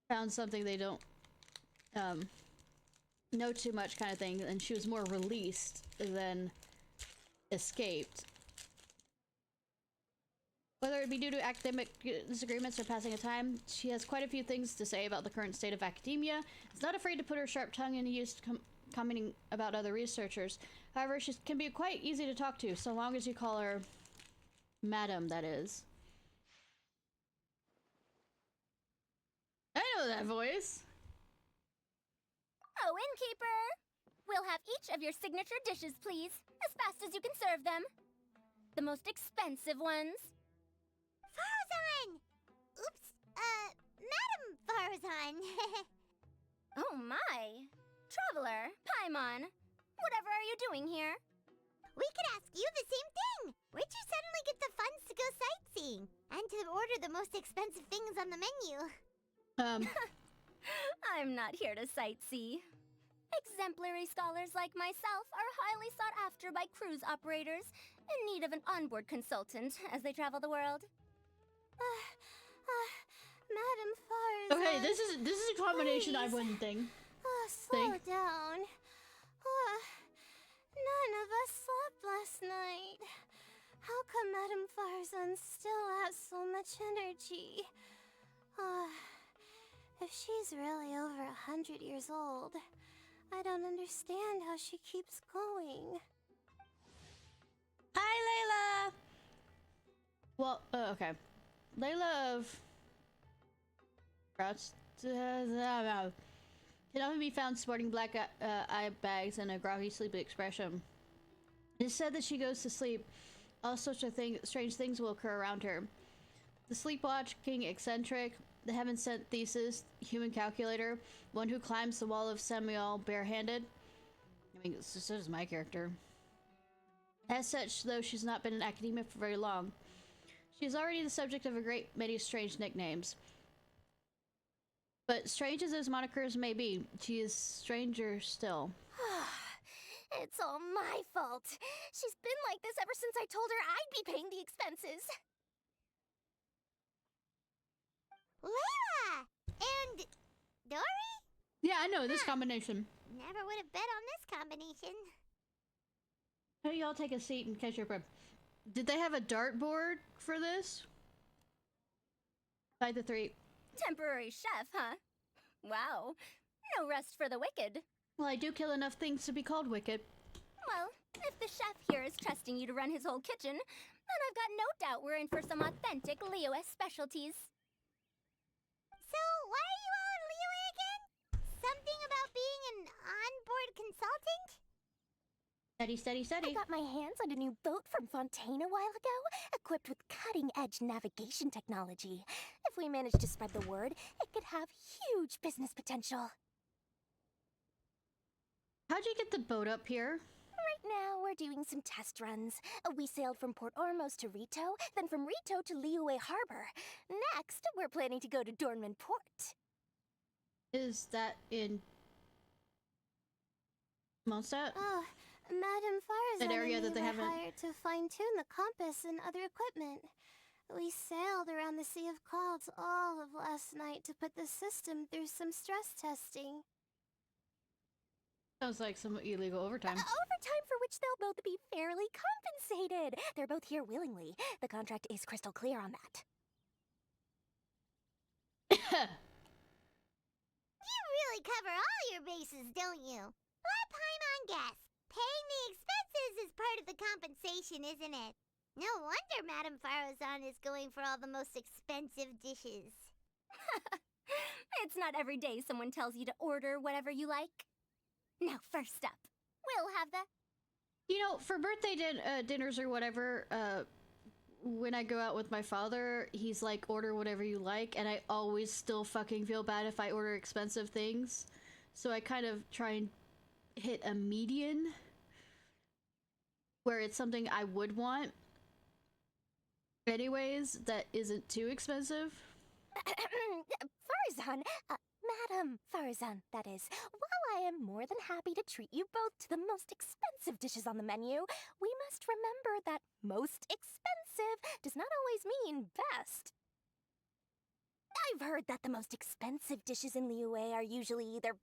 A: found something they don't know too much kind of thing, and she was more released than escaped. Whether it be due to academic disagreements or passing of time, she has quite a few things to say about the current state of academia. Is not afraid to put her sharp tongue into use commenting about other researchers. However, she can be quite easy to talk to, so long as you call her Madam, that is. I know that voice.
J: Oh, innkeeper! We'll have each of your signature dishes, please, as fast as you can serve them. The most expensive ones.
F: Farazan! Oops, Madam Farazan.
J: Oh my! Traveler, Paimon, whatever are you doing here?
F: We could ask you the same thing. Where'd you suddenly get the funds to go sightseeing? And to order the most expensive things on the menu?
J: I'm not here to sightsee. Exemplary scholars like myself are highly sought after by cruise operators in need of an onboard consultant as they travel the world.
F: Madam Farazan.
A: Okay, this is a combination I wouldn't think.
F: Slow down. None of us slept last night. How come Madam Farazan still has so much energy? If she's really over 100 years old, I don't understand how she keeps going.
A: Hi, Layla! Well, okay. Layla of... can often be found sporting black eye bags and a groggy, sleepy expression. It is said that she goes to sleep. All sorts of strange things will occur around her. The sleepwalking eccentric, the heaven-sent thesis, human calculator, one who climbs the wall of Samuel barehanded. I mean, so does my character. As such, though she's not been in academia for very long, she is already the subject of a great many strange nicknames. But strange as those monikers may be, she is stranger still.
J: It's all my fault. She's been like this ever since I told her I'd be paying the expenses.
F: Layla! And Dory?
A: Yeah, I know, this combination.
F: Never would have bet on this combination.
A: Hey, y'all take a seat and catch your breath. Did they have a dartboard for this? By the three.
J: Temporary chef, huh? Wow. No rest for the wicked.
A: Well, I do kill enough things to be called wicked.
J: Well, if the chef here is trusting you to run his whole kitchen, then I've got no doubt we're in for some authentic Liyue specialties.
F: So, why are you all in Liyue again? Something about being an onboard consultant?
A: Steady, steady, steady.
J: I got my hands on a new boat from Fontaine a while ago, equipped with cutting-edge navigation technology. If we manage to spread the word, it could have huge business potential.
A: How'd you get the boat up here?
J: Right now, we're doing some test runs. We sailed from Port Ormos to Rito, then from Rito to Liyue Harbor. Next, we're planning to go to Dornman Port.
A: Is that in Mondstadt?
F: Madame Farazan
A: An area
F: and
A: that
F: me
A: they
F: were
A: haven't-
F: hired to fine-tune the compass and other equipment. We sailed around the Sea of Clouds all of last night to put the system through some stress testing.
A: Sounds like some illegal overtime.
J: Overtime for which they'll both be fairly compensated. They're both here willingly. The contract is crystal clear on that.
F: You really cover all your bases, don't you? Let Paimon guess. Paying the expenses is part of the compensation, isn't it? No wonder Madame Farazan is going for all the most expensive dishes.
J: It's not every day someone tells you to order whatever you like. Now, first up, we'll have the...
A: You know, for birthday dinners or whatever, when I go out with my father, he's like, order whatever you like, and I always still fucking feel bad if I order expensive things. So I kind of try and hit a median where it's something I would want anyways that isn't too expensive.
J: Farazan, Madam Farazan, that is. While I am more than happy to treat you both to the most expensive dishes on the menu, we must remember that most expensive does not always mean best. I've heard that the most expensive dishes in Liyue are usually either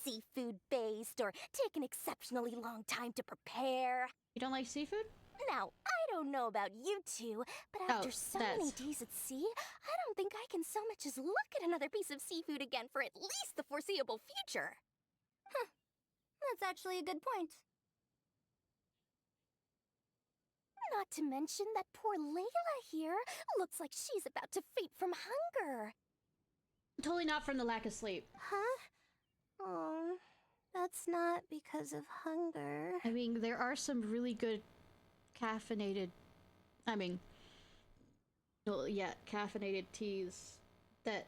J: seafood-based or take an exceptionally long time to prepare.
A: You don't like seafood?
J: Now, I don't know about you two, but after so many days at sea, I don't think I can so much as look at another piece of seafood again for at least the foreseeable future. Huh. That's actually a good point. Not to mention that poor Layla here looks like she's about to faint from hunger.
A: Totally not from the lack of sleep.
F: Huh? Oh, that's not because of hunger.
A: I mean, there are some really good caffeinated, caffeinated teas that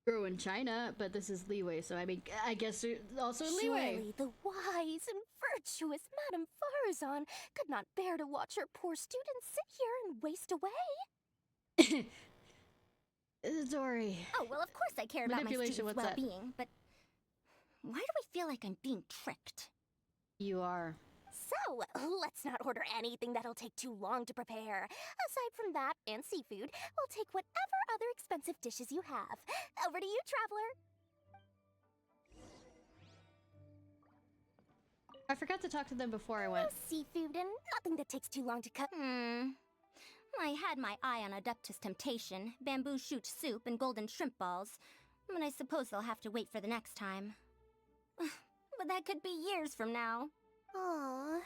A: grow in China, but this is Liyue, so I mean, I guess there's also Liyue.
J: Surely the wise and virtuous Madame Farazan could not bear to watch her poor students sit here and waste away.
A: Dory.
J: Oh, well, of course I care about my
A: Manipulation,
J: students'
A: what's that?
J: well-being, but why do I feel like I'm being tricked?
A: You are.
J: So, let's not order anything that'll take too long to prepare. Aside from that and seafood, we'll take whatever other expensive dishes you have. Over to you, traveler.
A: I forgot to talk to them before I
J: No
A: went.
J: seafood and nothing that takes too long to cook. I had my eye on Adeptus Temptation, bamboo shoot soup, and golden shrimp balls. But I suppose they'll have to wait for the next time. But that could be years from now.
F: Aw,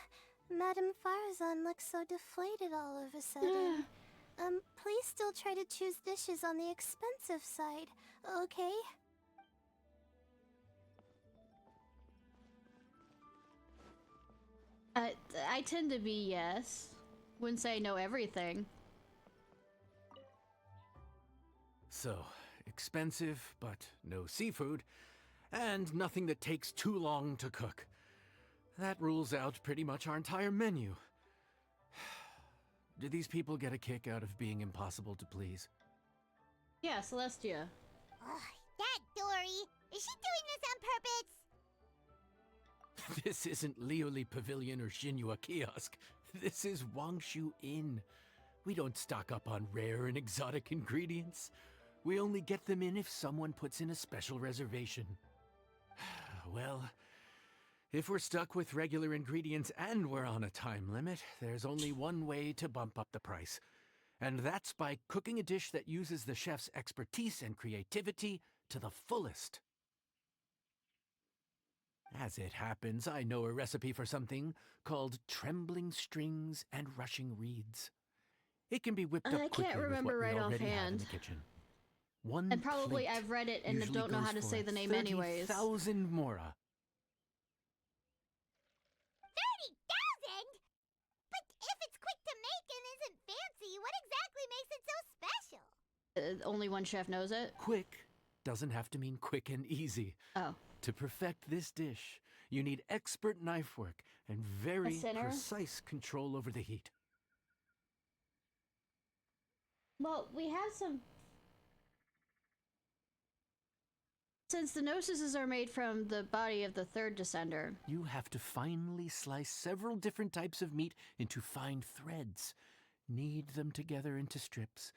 F: Madame Farazan looks so deflated all of a sudden. Please still try to choose dishes on the expensive side, okay?
A: I tend to be yes. Wouldn't say know everything.
B: So, expensive, but no seafood, and nothing that takes too long to cook. That rules out pretty much our entire menu. Do these people get a kick out of being impossible to please?
A: Yeah, Celestia.
F: Ugh, that Dory! Is she doing this on purpose?
B: This isn't Lioli Pavilion or Xinhua Kiosk. This is Wangshu Inn. We don't stock up on rare and exotic ingredients. We only get them in if someone puts in a special reservation. Well, if we're stuck with regular ingredients and we're on a time limit, there's only one way to bump up the price. And that's by cooking a dish that uses the chef's expertise and creativity to the fullest. As it happens, I know a recipe for something called trembling strings and rushing reeds. It can be whipped up
A: I
B: quickly
A: can't remember
B: with what
A: right
B: we already have in
A: offhand.
B: the kitchen. One
A: And probably
B: plate
A: I've read it and
B: usually
A: don't know how
B: goes
A: to
B: for
A: say the name anyways.
B: 30,000 mora.
F: 30,000? But if it's quick to make and isn't fancy, what exactly makes it so special?
A: Only one chef knows it.
B: Quick doesn't have to mean quick and easy.
A: Oh.
B: To perfect this dish, you need expert knife work and very
A: sinner?
B: precise control over the heat.
A: Well, we have some. Since the gnosis are made from the body of the third descender.
B: You have to finely slice several different types of meat into fine threads. Knead them together into strips,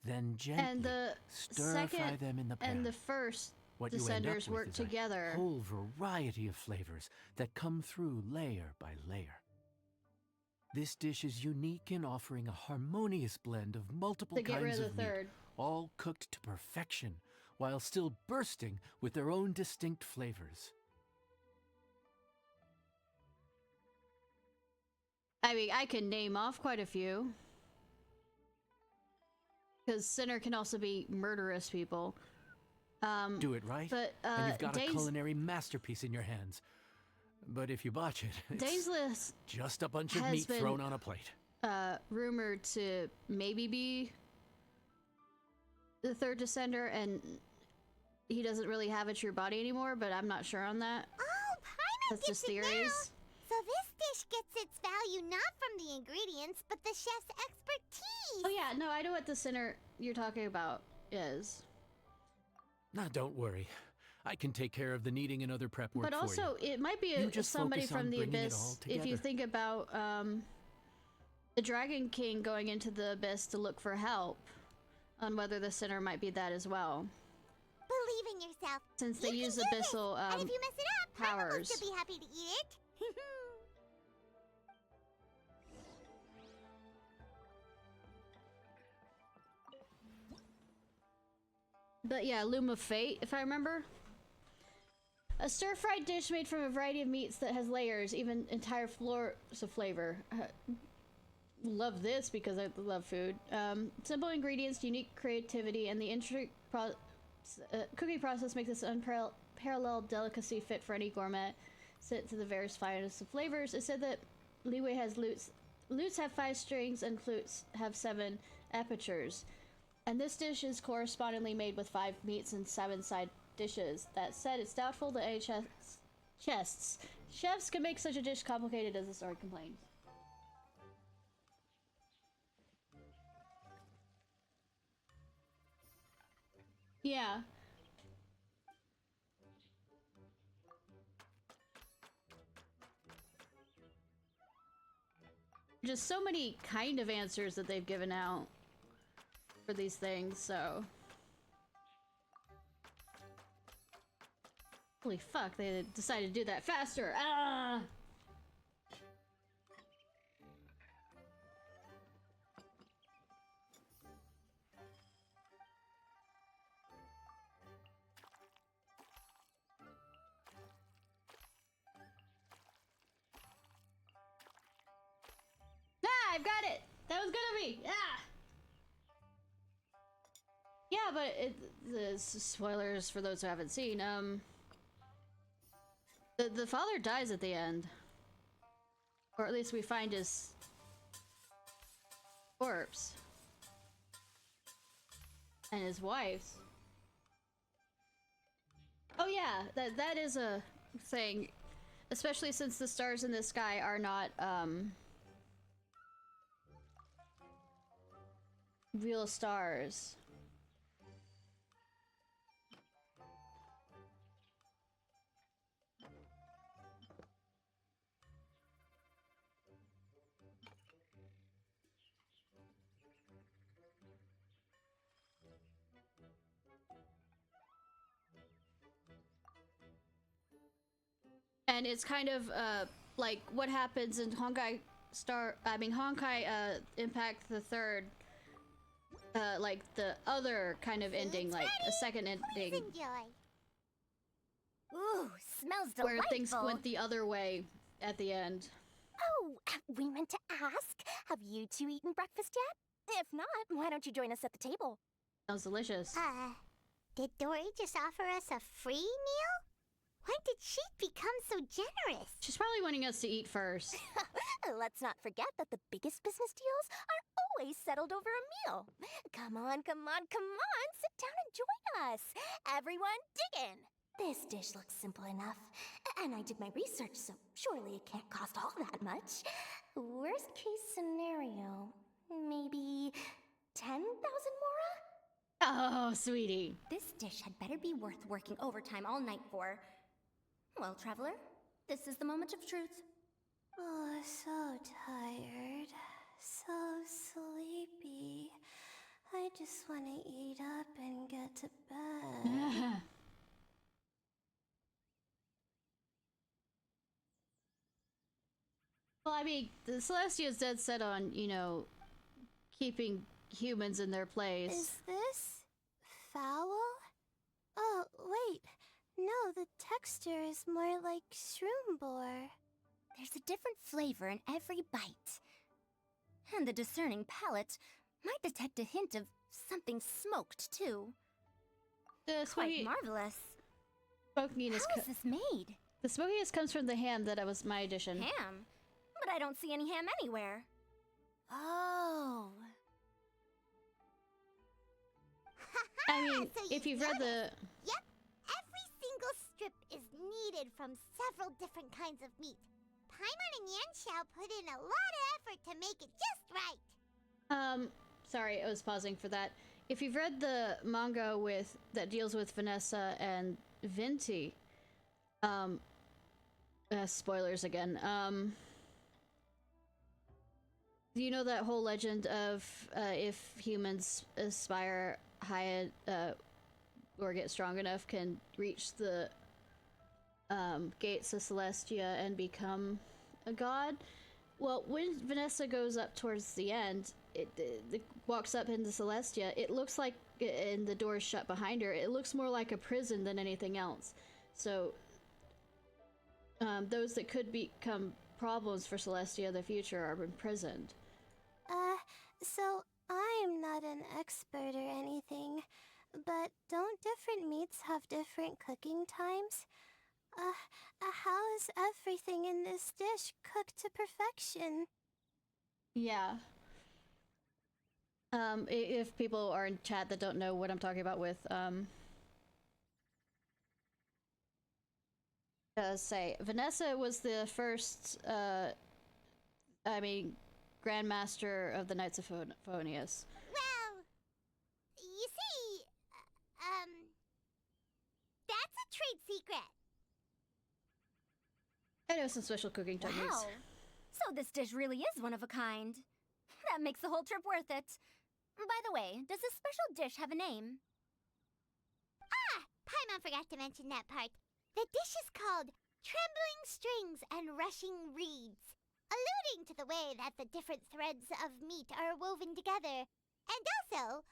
B: then gently stir-fry them in the pan.
A: And the first
B: what
A: descenders
B: you end up with
A: work
B: is
A: together.
B: A whole variety of flavors that come through layer by layer. This dish is unique in offering a harmonious blend of multiple kinds of meat, all cooked to perfection, while still bursting with their own distinct flavors.
A: I mean, I can name off quite a few. Because sinner can also be murderous people.
B: Do it right,
A: but,
B: and you've got a culinary masterpiece in your hands. But if you botch it, it's just a bunch of meat thrown on a plate.
A: Rumored to maybe be the third descender, and he doesn't really have a true body anymore, but I'm not sure on that.
F: Oh, Paimon
A: That's just theories.
F: So this dish gets its value not from the ingredients, but the chef's expertise.
A: Oh yeah, no, I know what the sinner you're talking about is.
B: Nah, don't worry. I can take care of the kneading and other prep work
A: but also,
B: for you.
A: It might be somebody from the Abyss. If you think about the Dragon King going into the Abyss to look for help, on whether the sinner might be that as well.
F: Believe in yourself.
A: Since they use abyssal
F: and if you mess it up,
A: powers.
F: Paimon will still be happy to eat it.
A: But yeah, Loom of Fate, if I remember. A stir-fried dish made from a variety of meats that has layers, even entire floors of flavor. Love this because I love food. Simple ingredients, unique creativity, and the intricate cooking process makes this unparalleled delicacy fit for any gourmet. Set to the various finest of flavors. It said that Liyue has lutes. Lutes have 5 strings and flutes have 7 apertures. And this dish is correspondingly made with 5 meats and 7 side dishes. That said, it's doubtful that any chefs can make such a dish complicated as the story complains. Yeah. Just so many kind of answers that they've given out for these things, so. Holy fuck, they decided to do that faster. Ah! I've got it! That was gonna be! Ah! Yeah, but the spoilers for those who haven't seen, the father dies at the end. Or at least we find his corpse. And his wife's. Oh yeah, that is a thing. Especially since the stars in the sky are not, real stars. And it's kind of like what happens in Honkai Impact the Third. Like the other kind of ending, like a second ending.
J: Ooh, smells delightful.
A: Where things went the other way at the end.
J: Oh, we meant to ask, have you two eaten breakfast yet? If not, why don't you join us at the table?
A: Sounds delicious.
F: Did Dory just offer us a free meal? When did she become so generous?
A: She's probably wanting us to eat first.
J: Let's not forget that the biggest business deals are always settled over a meal. Come on, come on, come on! Sit down and join us! Everyone, dig in! This dish looks simple enough, and I did my research, so surely it can't cost all that much. Worst case scenario, maybe 10,000 mora?
A: Oh, sweetie.
J: This dish had better be worth working overtime all night for. Well, traveler, this is the moment of truth.
F: Oh, so tired. So sleepy. I just want to eat up and get to bed.
A: Well, I mean, the Celestia's dead set on, you know, keeping humans in their place.
F: Is this foul? Oh, wait. No, the texture is more like shroom boar.
J: There's a different flavor in every bite. And the discerning palate might detect a hint of something smoked, too.
A: The
J: Quite marvelous.
A: smokiness.
J: How is this made?
A: The smokiness comes from the ham that was my addition.
J: Ham? But I don't see any ham anywhere. Oh.
A: I mean,
F: So
A: if you've read the...
F: Yep, every single strip is needed from several different kinds of meat. Paimon and Yanxiao put in a lot of effort to make it just right.
A: Sorry, I was pausing for that. If you've read the manga that deals with Vanessa and Venti, spoilers again, do you know that whole legend of if humans aspire high or get strong enough can reach the gates of Celestia and become a god? Well, when Vanessa goes up towards the end, it walks up into Celestia, it looks like, and the door's shut behind her, it looks more like a prison than anything else. So, those that could become problems for Celestia in the future are imprisoned.
F: So I'm not an expert or anything, but don't different meats have different cooking times? How is everything in this dish cooked to perfection?
A: Yeah. If people are in chat that don't know what I'm talking about with, say, Vanessa was the first, Grandmaster of the Knights of Phonius.
F: Well, you see, that's a trade secret.
A: I know some special cooking techniques.
J: Wow. So this dish really is one of a kind. That makes the whole trip worth it. By the way, does this special dish have a name?
F: Paimon forgot to mention that part. The dish is called Trembling Strings and Rushing Reeds, alluding to the way that the different threads of meat are woven together, and also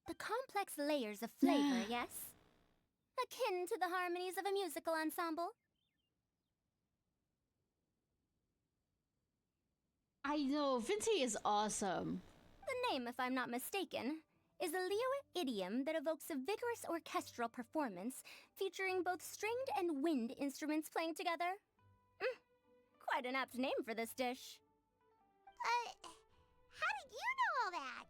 J: the complex layers of flavor, yes? Akin to the harmonies of a musical ensemble.
A: I know, Venti is awesome.
J: The name, if I'm not mistaken, is a Liyue idiom that evokes a vigorous orchestral performance featuring both stringed and wind instruments playing together. Quite an apt name for this dish.
F: how did you know all that?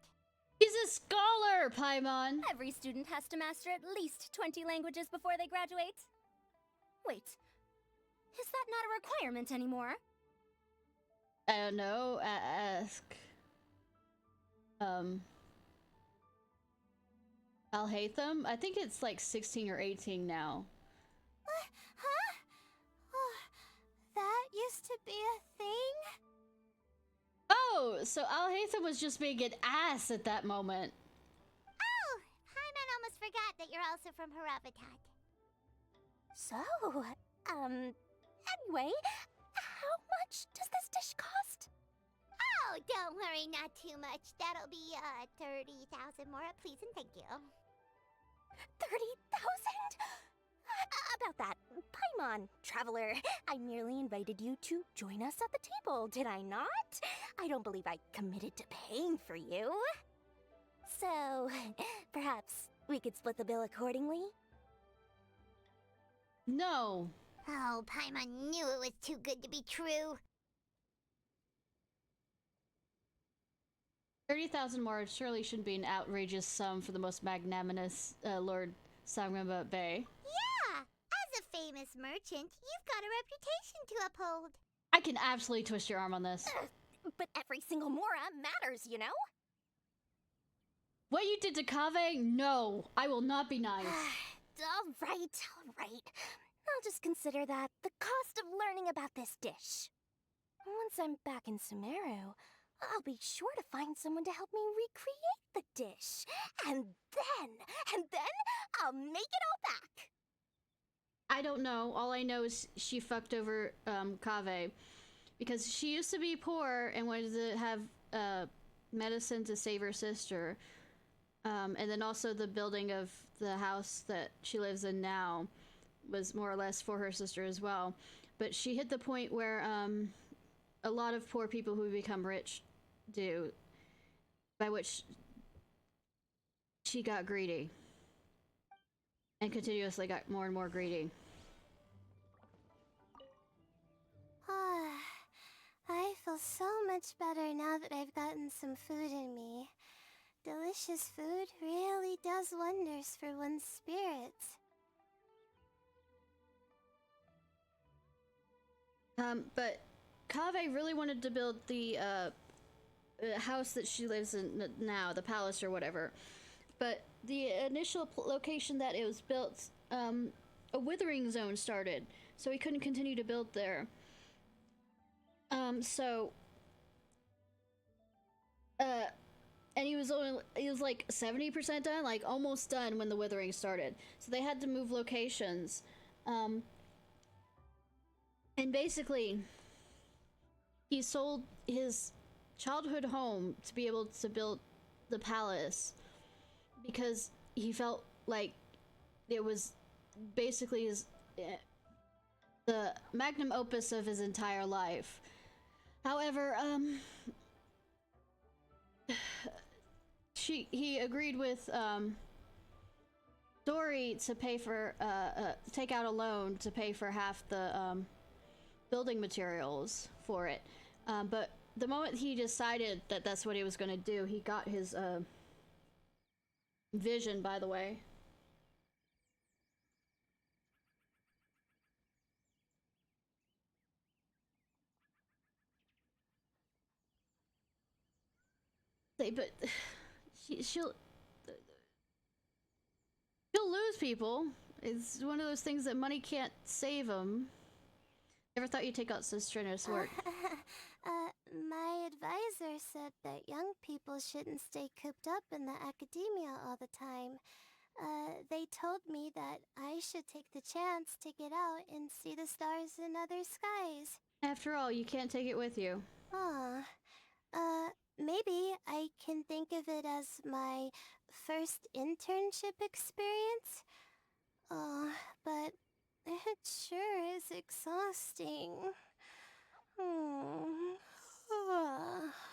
A: He's a scholar, Paimon!
J: Every student has to master at least 20 languages before they graduate. Wait, is that not a requirement anymore?
A: I don't know, ask... I'll hate them? I think it's like 16 or 18 now.
F: Huh? Oh, that used to be a thing?
A: Oh, so Al Haytham was just being an ass at that moment.
F: Oh, Paimon almost forgot that you're also from Harabatat.
J: So, anyway, how much does this dish cost?
F: Oh, don't worry, not too much. That'll be, 30,000 more, please and thank you.
J: 30,000? About that, Paimon, traveler, I merely invited you to join us at the table, did I not? I don't believe I committed to paying for you. So, perhaps we could split the bill accordingly?
A: No.
F: Oh, Paimon knew it was too good to be true.
A: 30,000 more surely shouldn't be an outrageous sum for the most magnanimous Lord Sangramba Bay.
F: Yeah, as a famous merchant, you've got a reputation to uphold.
A: I can absolutely twist your arm on this.
J: But every single mora matters, you know?
A: What you did to Kaveh? No, I will not be nice.
J: All right. I'll just consider that the cost of learning about this dish. Once I'm back in Sumeru, I'll be sure to find someone to help me recreate the dish. And then I'll make it all back.
A: I don't know. All I know is she fucked over Kaveh because she used to be poor and wanted to have medicine to save her sister. And then also the building of the house that she lives in now was more or less for her sister as well. But she hit the point where a lot of poor people who become rich do, by which she got greedy. And continuously got more and more greedy.
F: I feel so much better now that I've gotten some food in me. Delicious food really does wonders for one's spirits.
A: But Kaveh really wanted to build the house that she lives in now, the palace or whatever. But the initial location that it was built, a withering zone started, so he couldn't continue to build there. And he was like 70% done, like almost done when the withering started. So they had to move locations. And basically, he sold his childhood home to be able to build the palace because he felt like it was basically his the magnum opus of his entire life. However, he agreed with Dory to pay for take out a loan to pay for half the building materials for it. But the moment he decided that that's what he was going to do, he got his vision, by the way. But she'll lose people. It's one of those things that money can't save them. Never thought you'd take out so strenuous work.
F: My advisor said that young people shouldn't stay cooped up in the academia all the time. They told me that I should take the chance to get out and see the stars in other skies.
A: After all, you can't take it with you.
F: Maybe I can think of it as my first internship experience. But it sure is exhausting.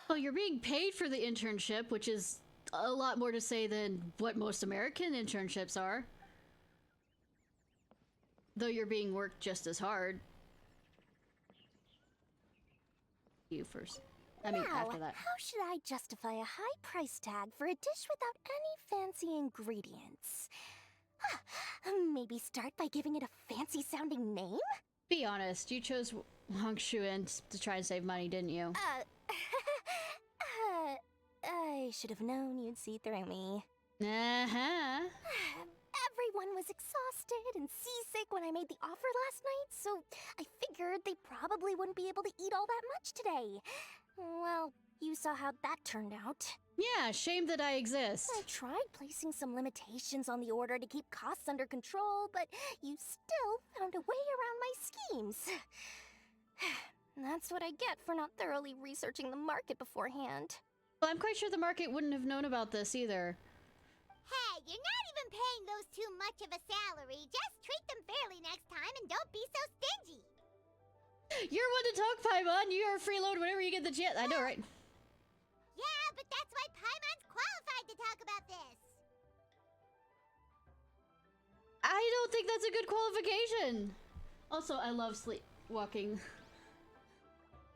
A: Well, you're being paid for the internship, which is a lot more to say than what most American internships are. Though you're being worked just as hard. You first. I mean,
J: now,
A: after that.
J: How should I justify a high price tag for a dish without any fancy ingredients? Maybe start by giving it a fancy sounding name?
A: Be honest, you chose Wang Shuan to try and save money, didn't you?
J: I should have known you'd see through me.
A: Uh-huh.
J: Everyone was exhausted and seasick when I made the offer last night, so I figured they probably wouldn't be able to eat all that much today. Well, you saw how that turned out.
A: Yeah, shame that I exist.
J: I tried placing some limitations on the order to keep costs under control, but you still found a way around my schemes. That's what I get for not thoroughly researching the market beforehand.
A: Well, I'm quite sure the market wouldn't have known about this either.
F: Hey, you're not even paying those too much of a salary. Just treat them fairly next time and don't be so stingy.
A: You're one to talk, Paimon. You are freeload whenever you get the chance. I know, right?
F: Yeah, but that's why Paimon's qualified to talk about this.
A: I don't think that's a good qualification. Also, I love sleepwalking.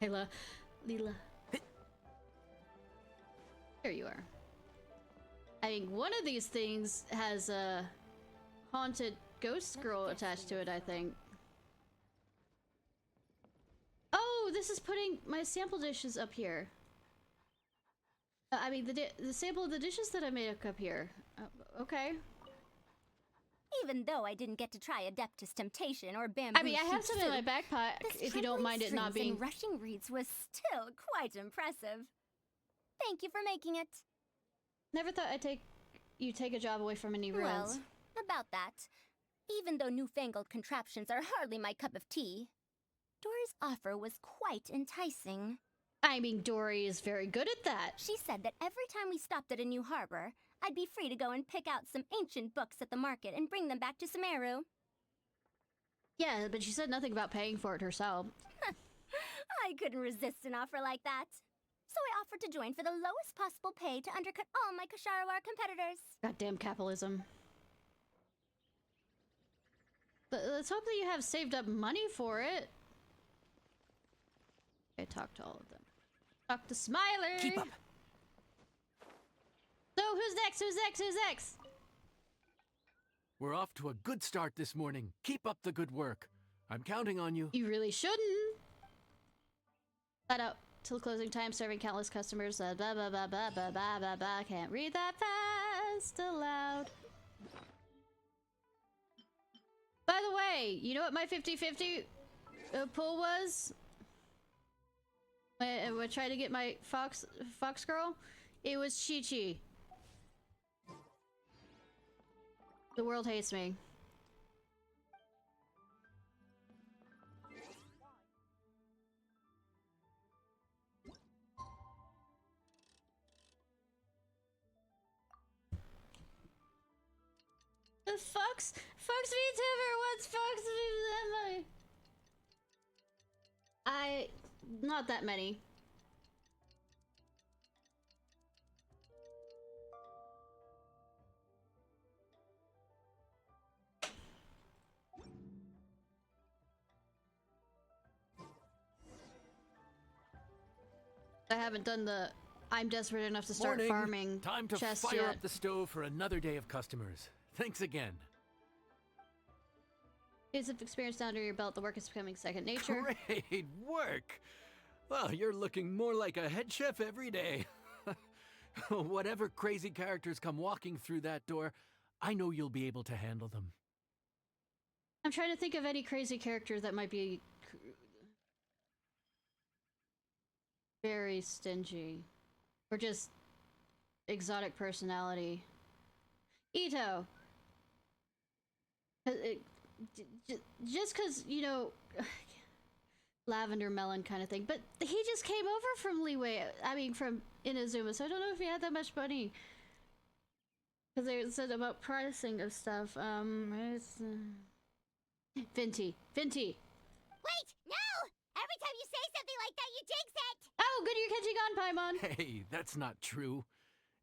A: Leela. There you are. I think one of these things has a haunted ghost girl attached to it, I think. Oh, this is putting my sample dishes up here. I mean, the sample of the dishes that I made up here. Okay.
J: Even though I didn't get to try Adeptus Temptation or Bamboo
A: I mean, I have
J: Shoot
A: some in my
J: Soup,
A: backpack,
J: the
A: if you don't
J: sprinkling
A: mind it not
J: strings
A: being...
J: and rushing reeds was still quite impressive. Thank you for making it.
A: Never thought you'd take a job away from any ruins.
J: Well, about that. Even though newfangled contraptions are hardly my cup of tea, Dory's offer was quite enticing.
A: I mean, Dory is very good at that.
J: She said that every time we stopped at a new harbor, I'd be free to go and pick out some ancient books at the market and bring them back to Sumeru.
A: Yeah, but she said nothing about paying for it herself.
J: I couldn't resist an offer like that. So I offered to join for the lowest possible pay to undercut all my Kasharawar competitors.
A: Goddamn capitalism. But let's hope that you have saved up money for it. Okay, talk to all of them. Talk to Smiler!
B: Keep up!
A: So, who's next? Who's next? Who's next?
B: We're off to a good start this morning. Keep up the good work. I'm counting on you.
A: You really shouldn't. Flat out till closing time, serving countless customers. Blah, blah, blah, blah, blah, blah, blah, blah. Can't read that fast aloud. By the way, you know what my 50-50 pull was? When I tried to get my fox girl? It was Chi-Chi. The world hates me. The Fox Vtuber, what's Fox Vtuber? Not that many. I haven't done the I'm desperate enough to start
B: Morning.
A: farming
B: Time to
A: chest
B: fire
A: yet.
B: up the stove for another day of customers. Thanks again.
A: Days of experience under your belt, the work is becoming second nature.
B: Great work! Well, you're looking more like a head chef every day. Whatever crazy characters come walking through that door, I know you'll be able to handle them.
A: I'm trying to think of any crazy character that might be very stingy. Or just exotic personality. Ito! Just because, you know, lavender melon kind of thing. But he just came over from from Inazuma, so I don't know if he had that much money. Because they said about pricing of stuff. Venti.
F: Wait, no! Every time you say something like that, you jinx it!
A: Oh, good you're catching on, Paimon!
B: Hey, that's not true.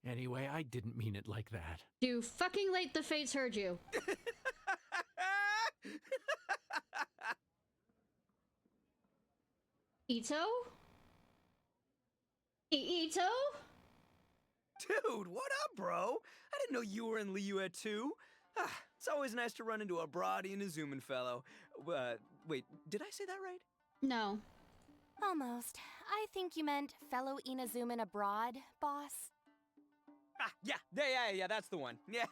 B: Anyway, I didn't mean it like that.
A: You fucking late, the fates heard you. Ito? Ito?
G: Dude, what up, bro? I didn't know you were in Liyue too. It's always nice to run into a broady and a Zoomin fellow. Wait, did I say that right?
A: No.
J: Almost. I think you meant fellow Inazuman abroad, boss.
G: Yeah, that's the one. Yeah,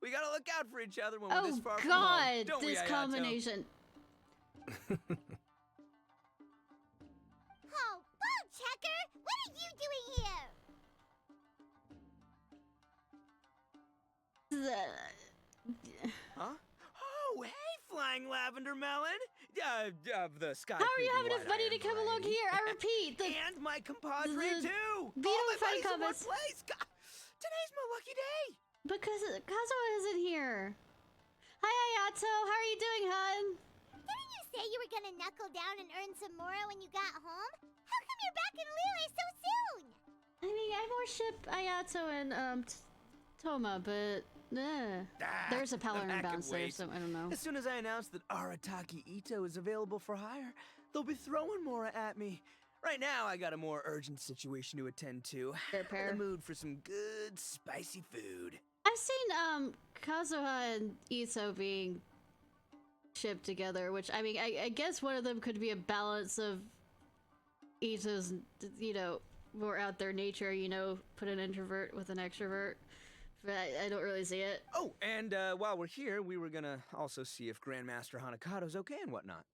G: we gotta look out for each other when we're
A: Oh
G: this far from home.
A: god,
G: Don't we,
A: this
G: Ayato?
A: combination.
F: Oh, Bone Checker! What are you doing here?
G: Huh? Oh, hey, Flying Lavender Melon! Of the Sky
A: How are you
G: Queen
A: having enough money to
G: White
A: come
G: Iron
A: along
G: variety.
A: here? I repeat,
G: And my compadre,
A: the
G: too!
A: Vito
G: All my
A: fighting
G: buddies in one
A: comments.
G: place! God, today's my lucky day!
A: because Kazuha isn't here. Hi, Ayato. How are you doing, hun?
F: Didn't you say you were gonna knuckle down and earn some Mora when you got home? How come you're back in Liyue so soon?
A: I mean, I worship Ayato and Toma, but there's a power
G: that could
A: imbalance there,
G: wait.
A: so I don't know.
G: As soon as I announce that Arataki Ito is available for hire, they'll be throwing Mora at me. Right now, I got a more urgent situation to attend to.
A: Fair
G: I'm
A: pair.
G: in the mood for some good, spicy food.
A: I've seen Kazuha and Ito being shipped together, which I guess one of them could be a balance of Ito's, more out their nature, you know, put an introvert with an extrovert. But I don't really see it.
K: Oh, and while we're here, we were gonna also see if Grandmaster Hanakado's okay and whatnot.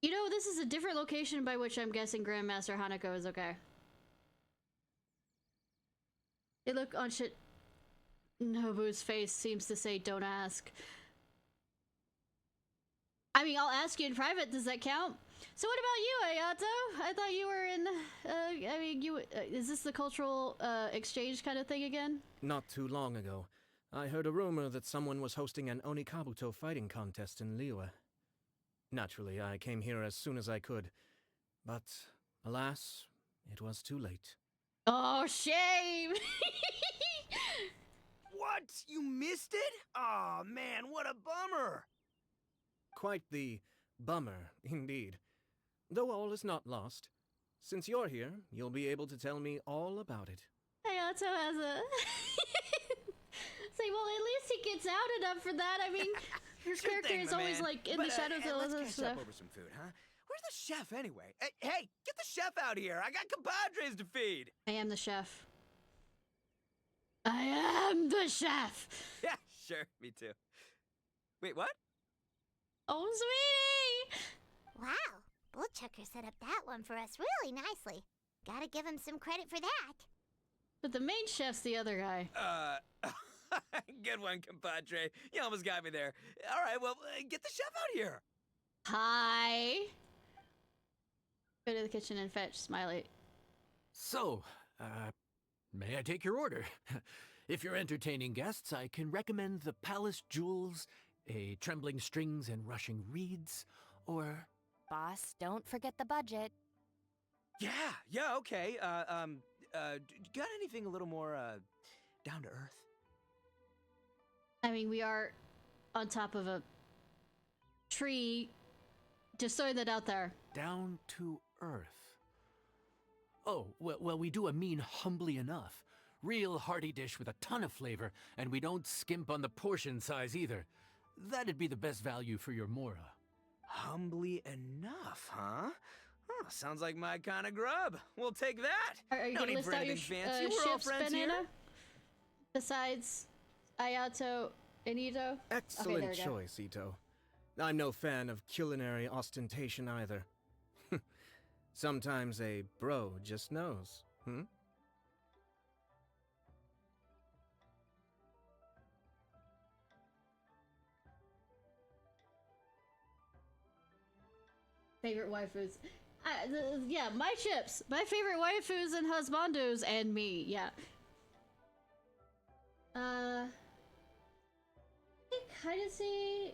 A: You know, this is a different location by which I'm guessing Grandmaster Hanako is okay. They look on shit. Nobu's face seems to say, don't ask. I mean, I'll ask you in private, does that count? So what about you, Ayato? I thought you were in, I mean, is this the cultural, exchange kind of thing again?
L: Not too long ago, I heard a rumor that someone was hosting an Onikabuto fighting contest in Liyue. Naturally, I came here as soon as I could, but alas, it was too late.
A: Oh, shame!
K: What? You missed it? Aw, man, what a bummer!
L: Quite the bummer, indeed. Though all is not lost. Since you're here, you'll be able to tell me all about it.
A: Hayato has a... Say, well, at least he gets out enough for that. I mean, his
K: Sure
A: character
K: thing,
A: is
K: my
A: always,
K: man.
A: like, in
K: But,
A: the shadows
K: hey,
A: of all
K: let's
A: this
K: catch
A: stuff.
K: up over some food, huh? Where's the chef, anyway? Hey, get the chef out here! I got compadres to feed!
A: I am the chef. I am the chef!
K: Yeah, sure, me too. Wait, what?
A: Oh, sweetie!
F: Wow, Bullchucker set up that one for us really nicely. Gotta give him some credit for that.
A: But the main chef's the other guy.
K: Good one, compadre. You almost got me there. All right, well, get the chef out here.
A: Hi! Go to the kitchen and fetch Smiley.
B: So, may I take your order? If you're entertaining guests, I can recommend the Palace Jewels, a Trembling Strings and Rushing Reeds, or...
J: Boss, don't forget the budget.
K: Yeah, okay. Got anything a little more, down to earth?
A: I mean, we are on top of a tree. Just throwing that out there.
B: Down to earth. Oh, well, we do a mean humbly enough. Real hearty dish with a ton of flavor, and we don't skimp on the portion size either. That'd be the best value for your Mora.
K: Humbly enough, huh? Oh, sounds like my kind of grub. We'll take that.
A: Are you
K: no
A: gonna
K: need
A: list
K: for
A: out your
K: anything fancy. We're all
A: ships,
K: friends
A: Banana?
K: here.
A: Besides Ayato and Ito?
L: Excellent
A: there we go.
L: choice, Ito. I'm no fan of culinary ostentation either. Sometimes a bro just knows,
A: Favorite waifus. Yeah, my ships. My favorite waifus and husbandos and me, yeah. I kind of see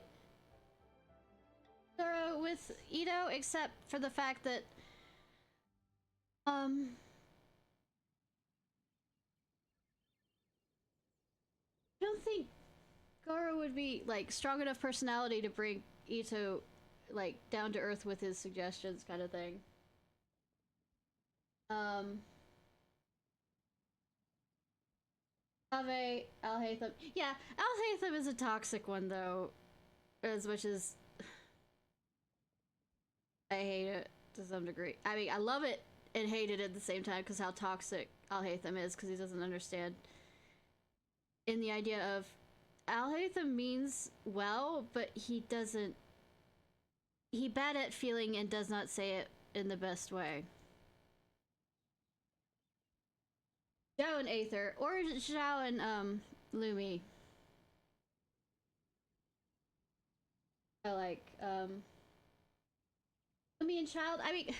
A: Goro with Ito, except for the fact that, I don't think Goro would be, like, strong enough personality to bring Ito, like, down to earth with his suggestions kind of thing. Ave, Al-Haytham. Yeah, Al-Haytham is a toxic one, though. As much as I hate it to some degree. I mean, I love it and hate it at the same time because how toxic Al-Haytham is, because he doesn't understand. In the idea of Al-Haytham means well, but he doesn't. He bad at feeling and does not say it in the best way. Zhao and Aether, or Zhao and Lumi. I like Lumi and Child. I mean,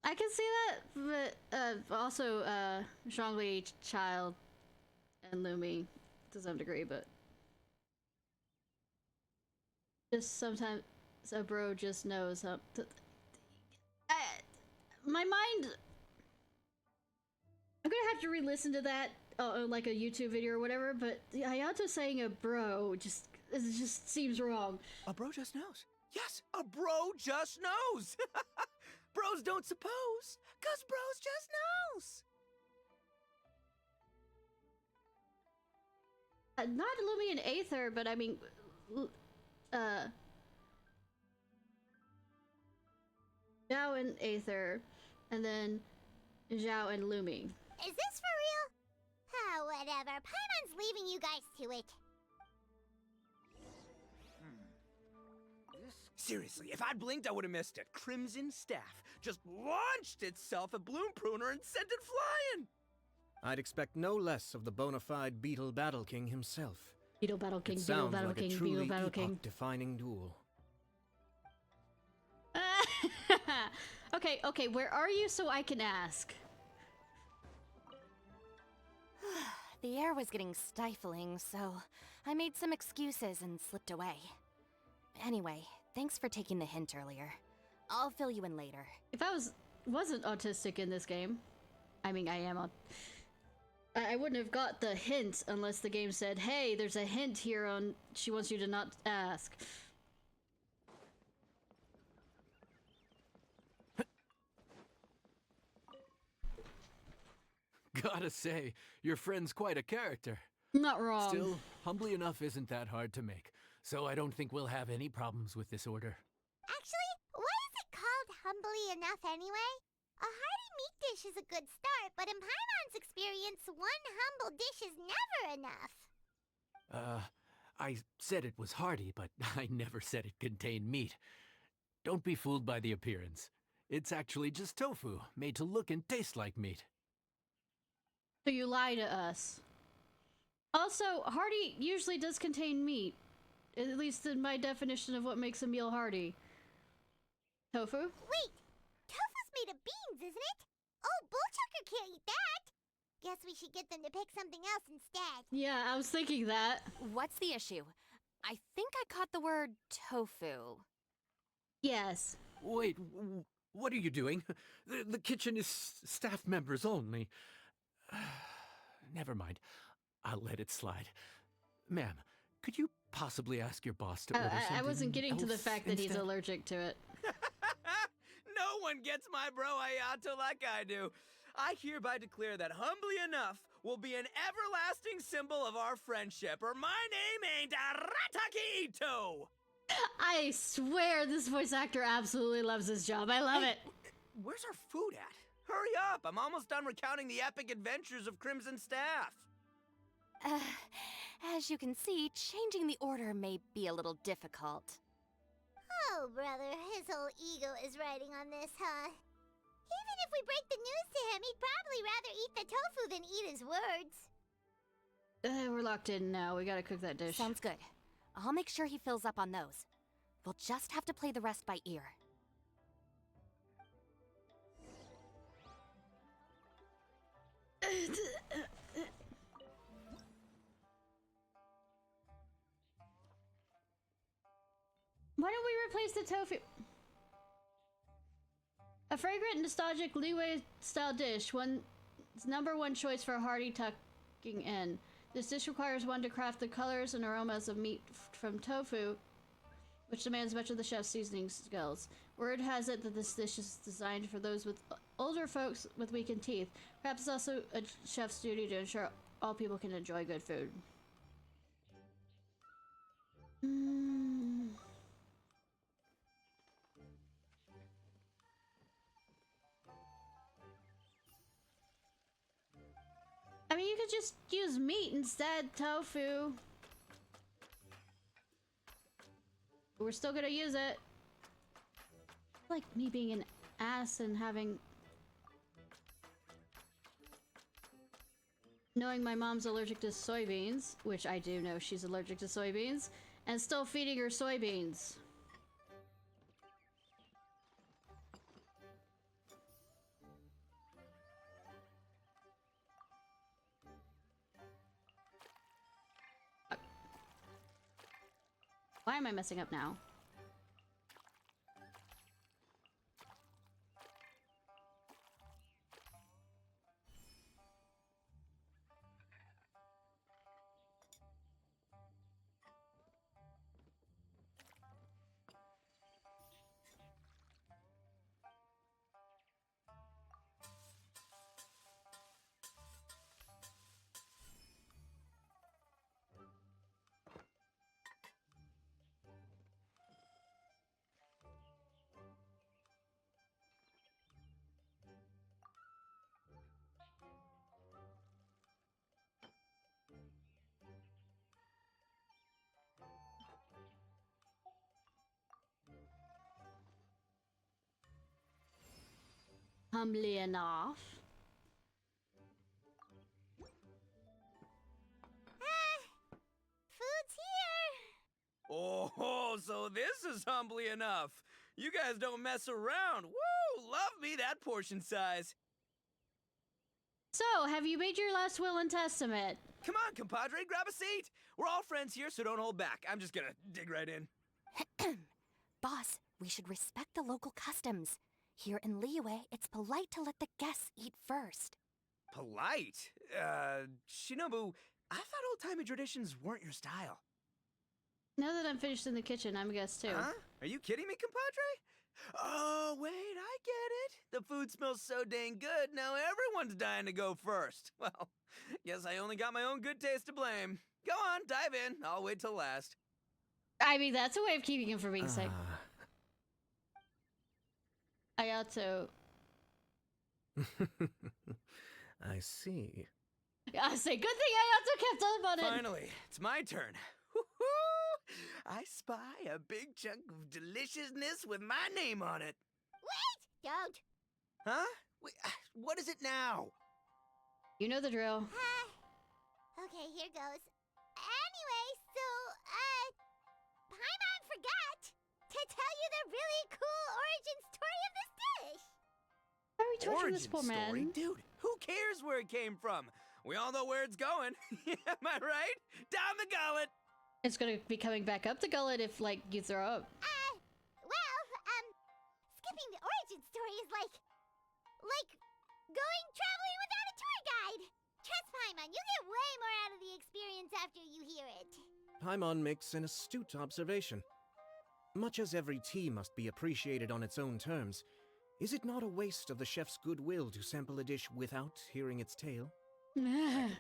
A: I can see that, but also strongly Child and Lumi to some degree, but just sometimes a bro just knows how. My mind. I'm gonna have to re-listen to that, like a YouTube video or whatever. But Hayato saying a bro just seems wrong.
K: A bro just knows. Yes, a bro just knows. Bros don't suppose, 'cause bros just knows.
A: Not Lumi and Aether, but I mean, Zhao and Aether, and then Zhao and Lumi.
F: Is this for real? Ah, whatever. Paimon's leaving you guys to it.
K: Seriously, if I'd blinked, I would have missed it. Crimson Staff just launched itself at Bloom Pruner and sent it flying!
L: I'd expect no less of the bona fide Beetle Battle King himself.
A: Beetle Battle King,
L: It
A: Beetle
L: sounds
A: Battle
L: like
A: King,
L: a truly
A: Beetle Battle King.
L: epoch-defining duel.
A: Okay, where are you so I can ask?
J: The air was getting stifling, so I made some excuses and slipped away. Anyway, thanks for taking the hint earlier. I'll fill you in later.
A: If I wasn't autistic in this game, I mean, I am. I wouldn't have got the hint unless the game said, "Hey, there's a hint here on. She wants you to not ask."
B: Gotta say, your friend's quite a character.
A: Not wrong.
B: Still, humbly enough isn't that hard to make, so I don't think we'll have any problems with this order.
F: Actually, why is it called humbly enough anyway? A hearty meat dish is a good start, but in Paimon's experience, one humble dish is never enough.
B: I said it was hearty, but I never said it contained meat. Don't be fooled by the appearance. It's actually just tofu, made to look and taste like meat.
A: So you lie to us. Also, hearty usually does contain meat. At least in my definition of what makes a meal hearty. Tofu?
F: Wait! Tofu's made of beans, isn't it? Oh, Bullchucker can't eat that! Guess we should get them to pick something else instead.
A: Yeah, I was thinking that.
J: What's the issue? I think I caught the word tofu.
A: Yes.
B: Wait, what are you doing? The kitchen is staff members only. Never mind. I'll let it slide. Ma'am, could you possibly ask your boss to order something
A: I wasn't getting to the
B: else
A: fact that he's
B: instead?
A: allergic to it.
K: No one gets my bro Ayato like I do. I hereby declare that humbly enough will be an everlasting symbol of our friendship, or my name ain't Aratakito!
A: I swear this voice actor absolutely loves his job. I love it.
K: Where's our food at? Hurry up! I'm almost done recounting the epic adventures of Crimson Staff.
J: As you can see, changing the order may be a little difficult.
F: Oh, brother, his whole ego is riding on this, huh? Even if we break the news to him, he'd probably rather eat the tofu than eat his words.
A: We're locked in now. We gotta cook that dish.
J: Sounds good. I'll make sure he fills up on those. We'll just have to play the rest by ear.
A: Why don't we replace the tofu? A fragrant, nostalgic Liyue-style dish. Number one choice for a hearty tucking in. This dish requires one to craft the colors and aromas of meat from tofu, which demands much of the chef's seasoning skills. Word has it that this dish is designed for those with older folks with weakened teeth. Perhaps it's also a chef's duty to ensure all people can enjoy good food. I mean, you could just use meat instead, tofu. We're still gonna use it. Like me being an ass and knowing my mom's allergic to soybeans, which I do know she's allergic to soybeans, and still feeding her soybeans. Why am I messing up now? humbly enough.
F: Food's here.
K: Oh, so this is humbly enough. You guys don't mess around. Woo! Love me that portion size.
A: So, have you made your last will and testament?
K: Come on, compadre, grab a seat. We're all friends here, so don't hold back. I'm just gonna dig right in.
J: Boss, we should respect the local customs. Here in Liyue, it's polite to let the guests eat first.
K: Polite? Shinobu, I thought old-timey traditions weren't your style.
A: Now that I'm finished in the kitchen, I'm a guest too.
K: Huh? Are you kidding me, compadre? Oh, wait, I get it. The food smells so dang good, now everyone's dying to go first. Well, guess I only got my own good taste to blame. Go on, dive in. I'll wait till last.
A: I mean, that's a way of keeping him from being sick. Ayato.
L: I see.
A: I say, good thing Ayato kept up on it.
K: Finally, it's my turn. Woo-hoo! I spy a big chunk of deliciousness with my name on it.
F: Wait! Don't.
K: Huh? Wait, what is it now?
A: You know the drill.
F: Okay, here goes. Anyway, so, Paimon forgot to tell you the really cool origin story of this dish.
A: Why are we torturing this
K: Origin
A: poor
K: story?
A: man?
K: Dude, who cares where it came from? We all know where it's going. Am I right? Down the gullet.
A: It's gonna be coming back up the gullet if, like, you throw up.
F: Skipping the origin story is like going traveling without a tour guide. Trust Paimon, you get way more out of the experience after you hear it.
L: Paimon makes an astute observation. Much as every tea must be appreciated on its own terms, is it not a waste of the chef's goodwill to sample a dish without hearing its tale?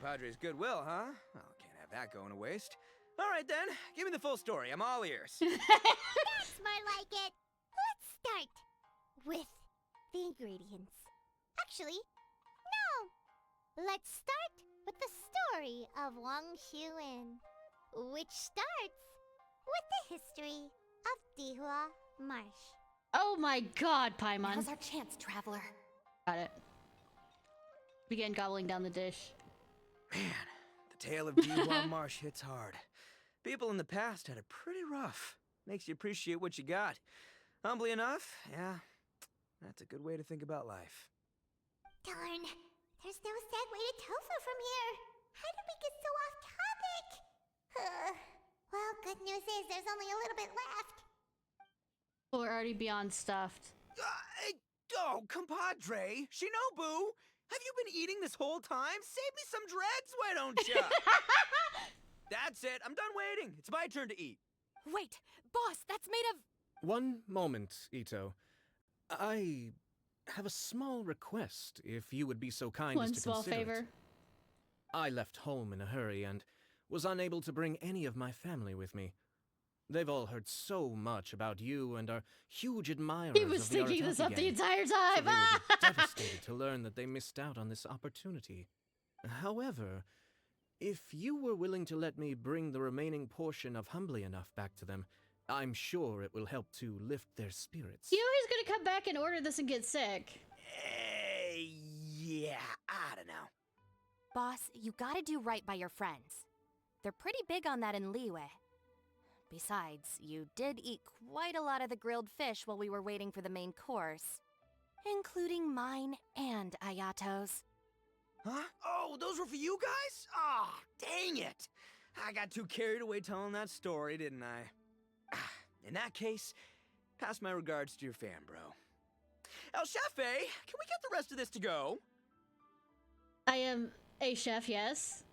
K: Padre's goodwill, huh? Oh, can't have that going to waste. All right then, give me the full story. I'm all ears.
F: That's more like it. Let's start with the ingredients. Actually, no. Let's start with the story of Wang Xuan, which starts with the history of Dihua Marsh.
A: Oh my god, Paimon.
J: Now's our chance, traveler.
A: Got it. Begin gobbling down the dish.
K: Man, the tale of Dihua Marsh hits hard. People in the past had it pretty rough. Makes you appreciate what you got. Humbly enough, yeah, that's a good way to think about life.
F: Darn, there's no segue to tofu from here. How did we get so off topic? Well, good news is there's only a little bit left.
A: We're already beyond stuffed.
K: Oh, compadre, Shinobu, have you been eating this whole time? Save me some dregs, why don't ya? That's it, I'm done waiting. It's my turn to eat.
J: Wait, boss, that's made of...
L: One moment, Ito. I have a small request, if you would be so kind
A: One
L: as to
A: small
L: consider
A: favor.
L: it. I left home in a hurry and was unable to bring any of my family with me. They've all heard so much about you and are huge admirers
A: He was
L: of the
A: thinking this
L: Arataki
A: up the
L: gang,
A: entire
L: so
A: time.
L: they will be devastated to learn that they missed out on this opportunity. However, if you were willing to let me bring the remaining portion of Humbly Enough back to them, I'm sure it will help to lift their spirits.
A: You know he's gonna come back and order this and get sick.
K: Yeah, I don't know.
J: Boss, you gotta do right by your friends. They're pretty big on that in Liyue. Besides, you did eat quite a lot of the grilled fish while we were waiting for the main course. Including mine and Ayato's.
K: Huh? Oh, those were for you guys? Ah, dang it. I got too carried away telling that story, didn't I? In that case, pass my regards to your fan, bro. El Chefe, can we get the rest of this to go?
A: I am a chef, yes.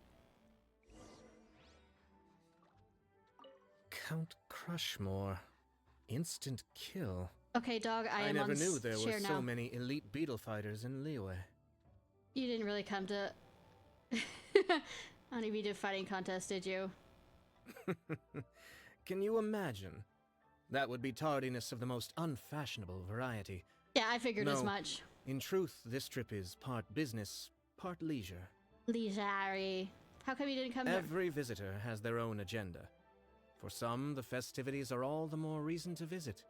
L: Count Crushmore. Instant kill.
A: Okay, dog, I am
L: never
A: on
L: knew there were
A: share
L: so
A: now.
L: many elite beetle fighters in Liyue.
A: You didn't really come to Honeybee fighting contest, did you?
L: Can you imagine? That would be tardiness of the most unfashionable variety.
A: Yeah, I figured as
L: No,
A: much.
L: In truth, this trip is part business, part leisure.
A: Leisure. How come you didn't come
L: Every visitor has their own agenda. For some, the festivities are all the more reason to visit.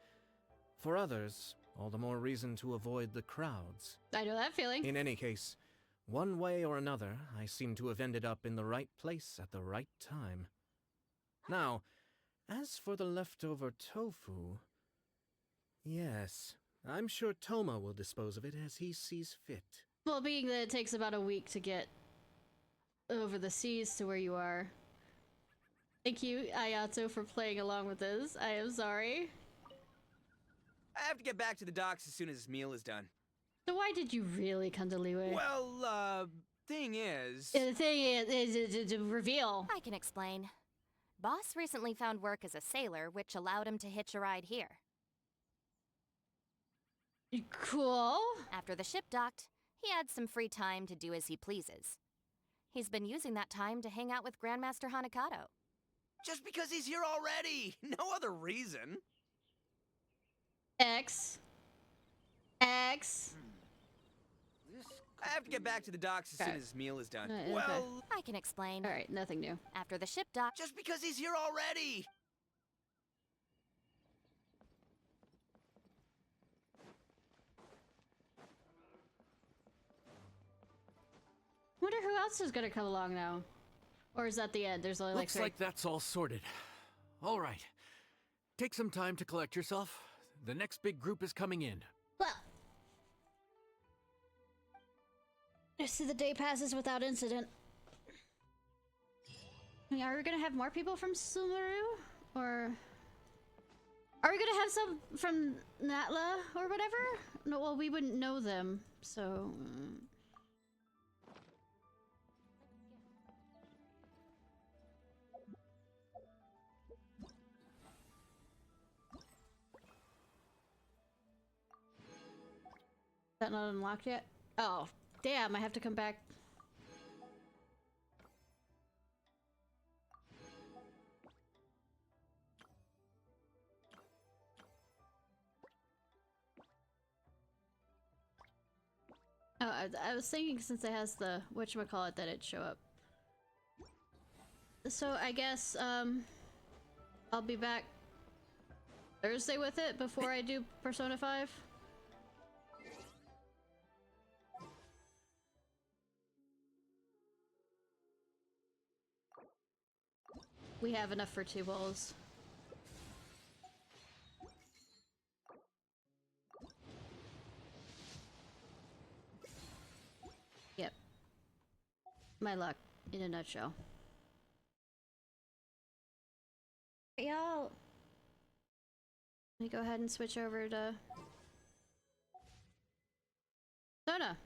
L: For others, All the more reason to avoid the crowds.
A: I know that feeling.
L: In any case, one way or another, I seem to have ended up in the right place at the right time. Now, as for the leftover tofu... Yes, I'm sure Toma will dispose of it as he sees fit.
A: Well, being that it takes about a week to get over the seas to where you are. Thank you, Ayato, for playing along with this. I am sorry.
K: I have to get back to the docks as soon as this meal is done.
A: So why did you really come to Liyue?
K: Well, thing is...
A: The thing is reveal.
J: I can explain. Boss recently found work as a sailor, which allowed him to hitch a ride here.
A: Cool.
J: After the ship docked, he had some free time to do as he pleases. He's been using that time to hang out with Grandmaster Hanakato.
K: Just because he's here already! No other reason!
A: X.
K: I have to get back to the docks as soon as this meal is done.
A: Okay.
K: Well...
J: I can explain.
A: Alright, nothing new.
J: After the ship docked...
K: Just because he's here already!
A: Wonder who else is gonna come along now. Or is that the end? There's only
B: Looks like that's all sorted. All right. Take some time to collect yourself. The next big group is coming in.
A: Well, so the day passes without incident. I mean, are we gonna have more people from Sumeru? Or are we gonna have some from Natla or whatever? No, well, we wouldn't know them, so... Is that not unlocked yet? Oh, damn, I have to come back. Oh, I was thinking since it has the whatchamacallit that it'd show up. So I guess, I'll be back Thursday with it before I do Persona 5. We have enough for 2 bowls. Yep. My luck, in a nutshell. Y'all, let me go ahead and switch over to Persona.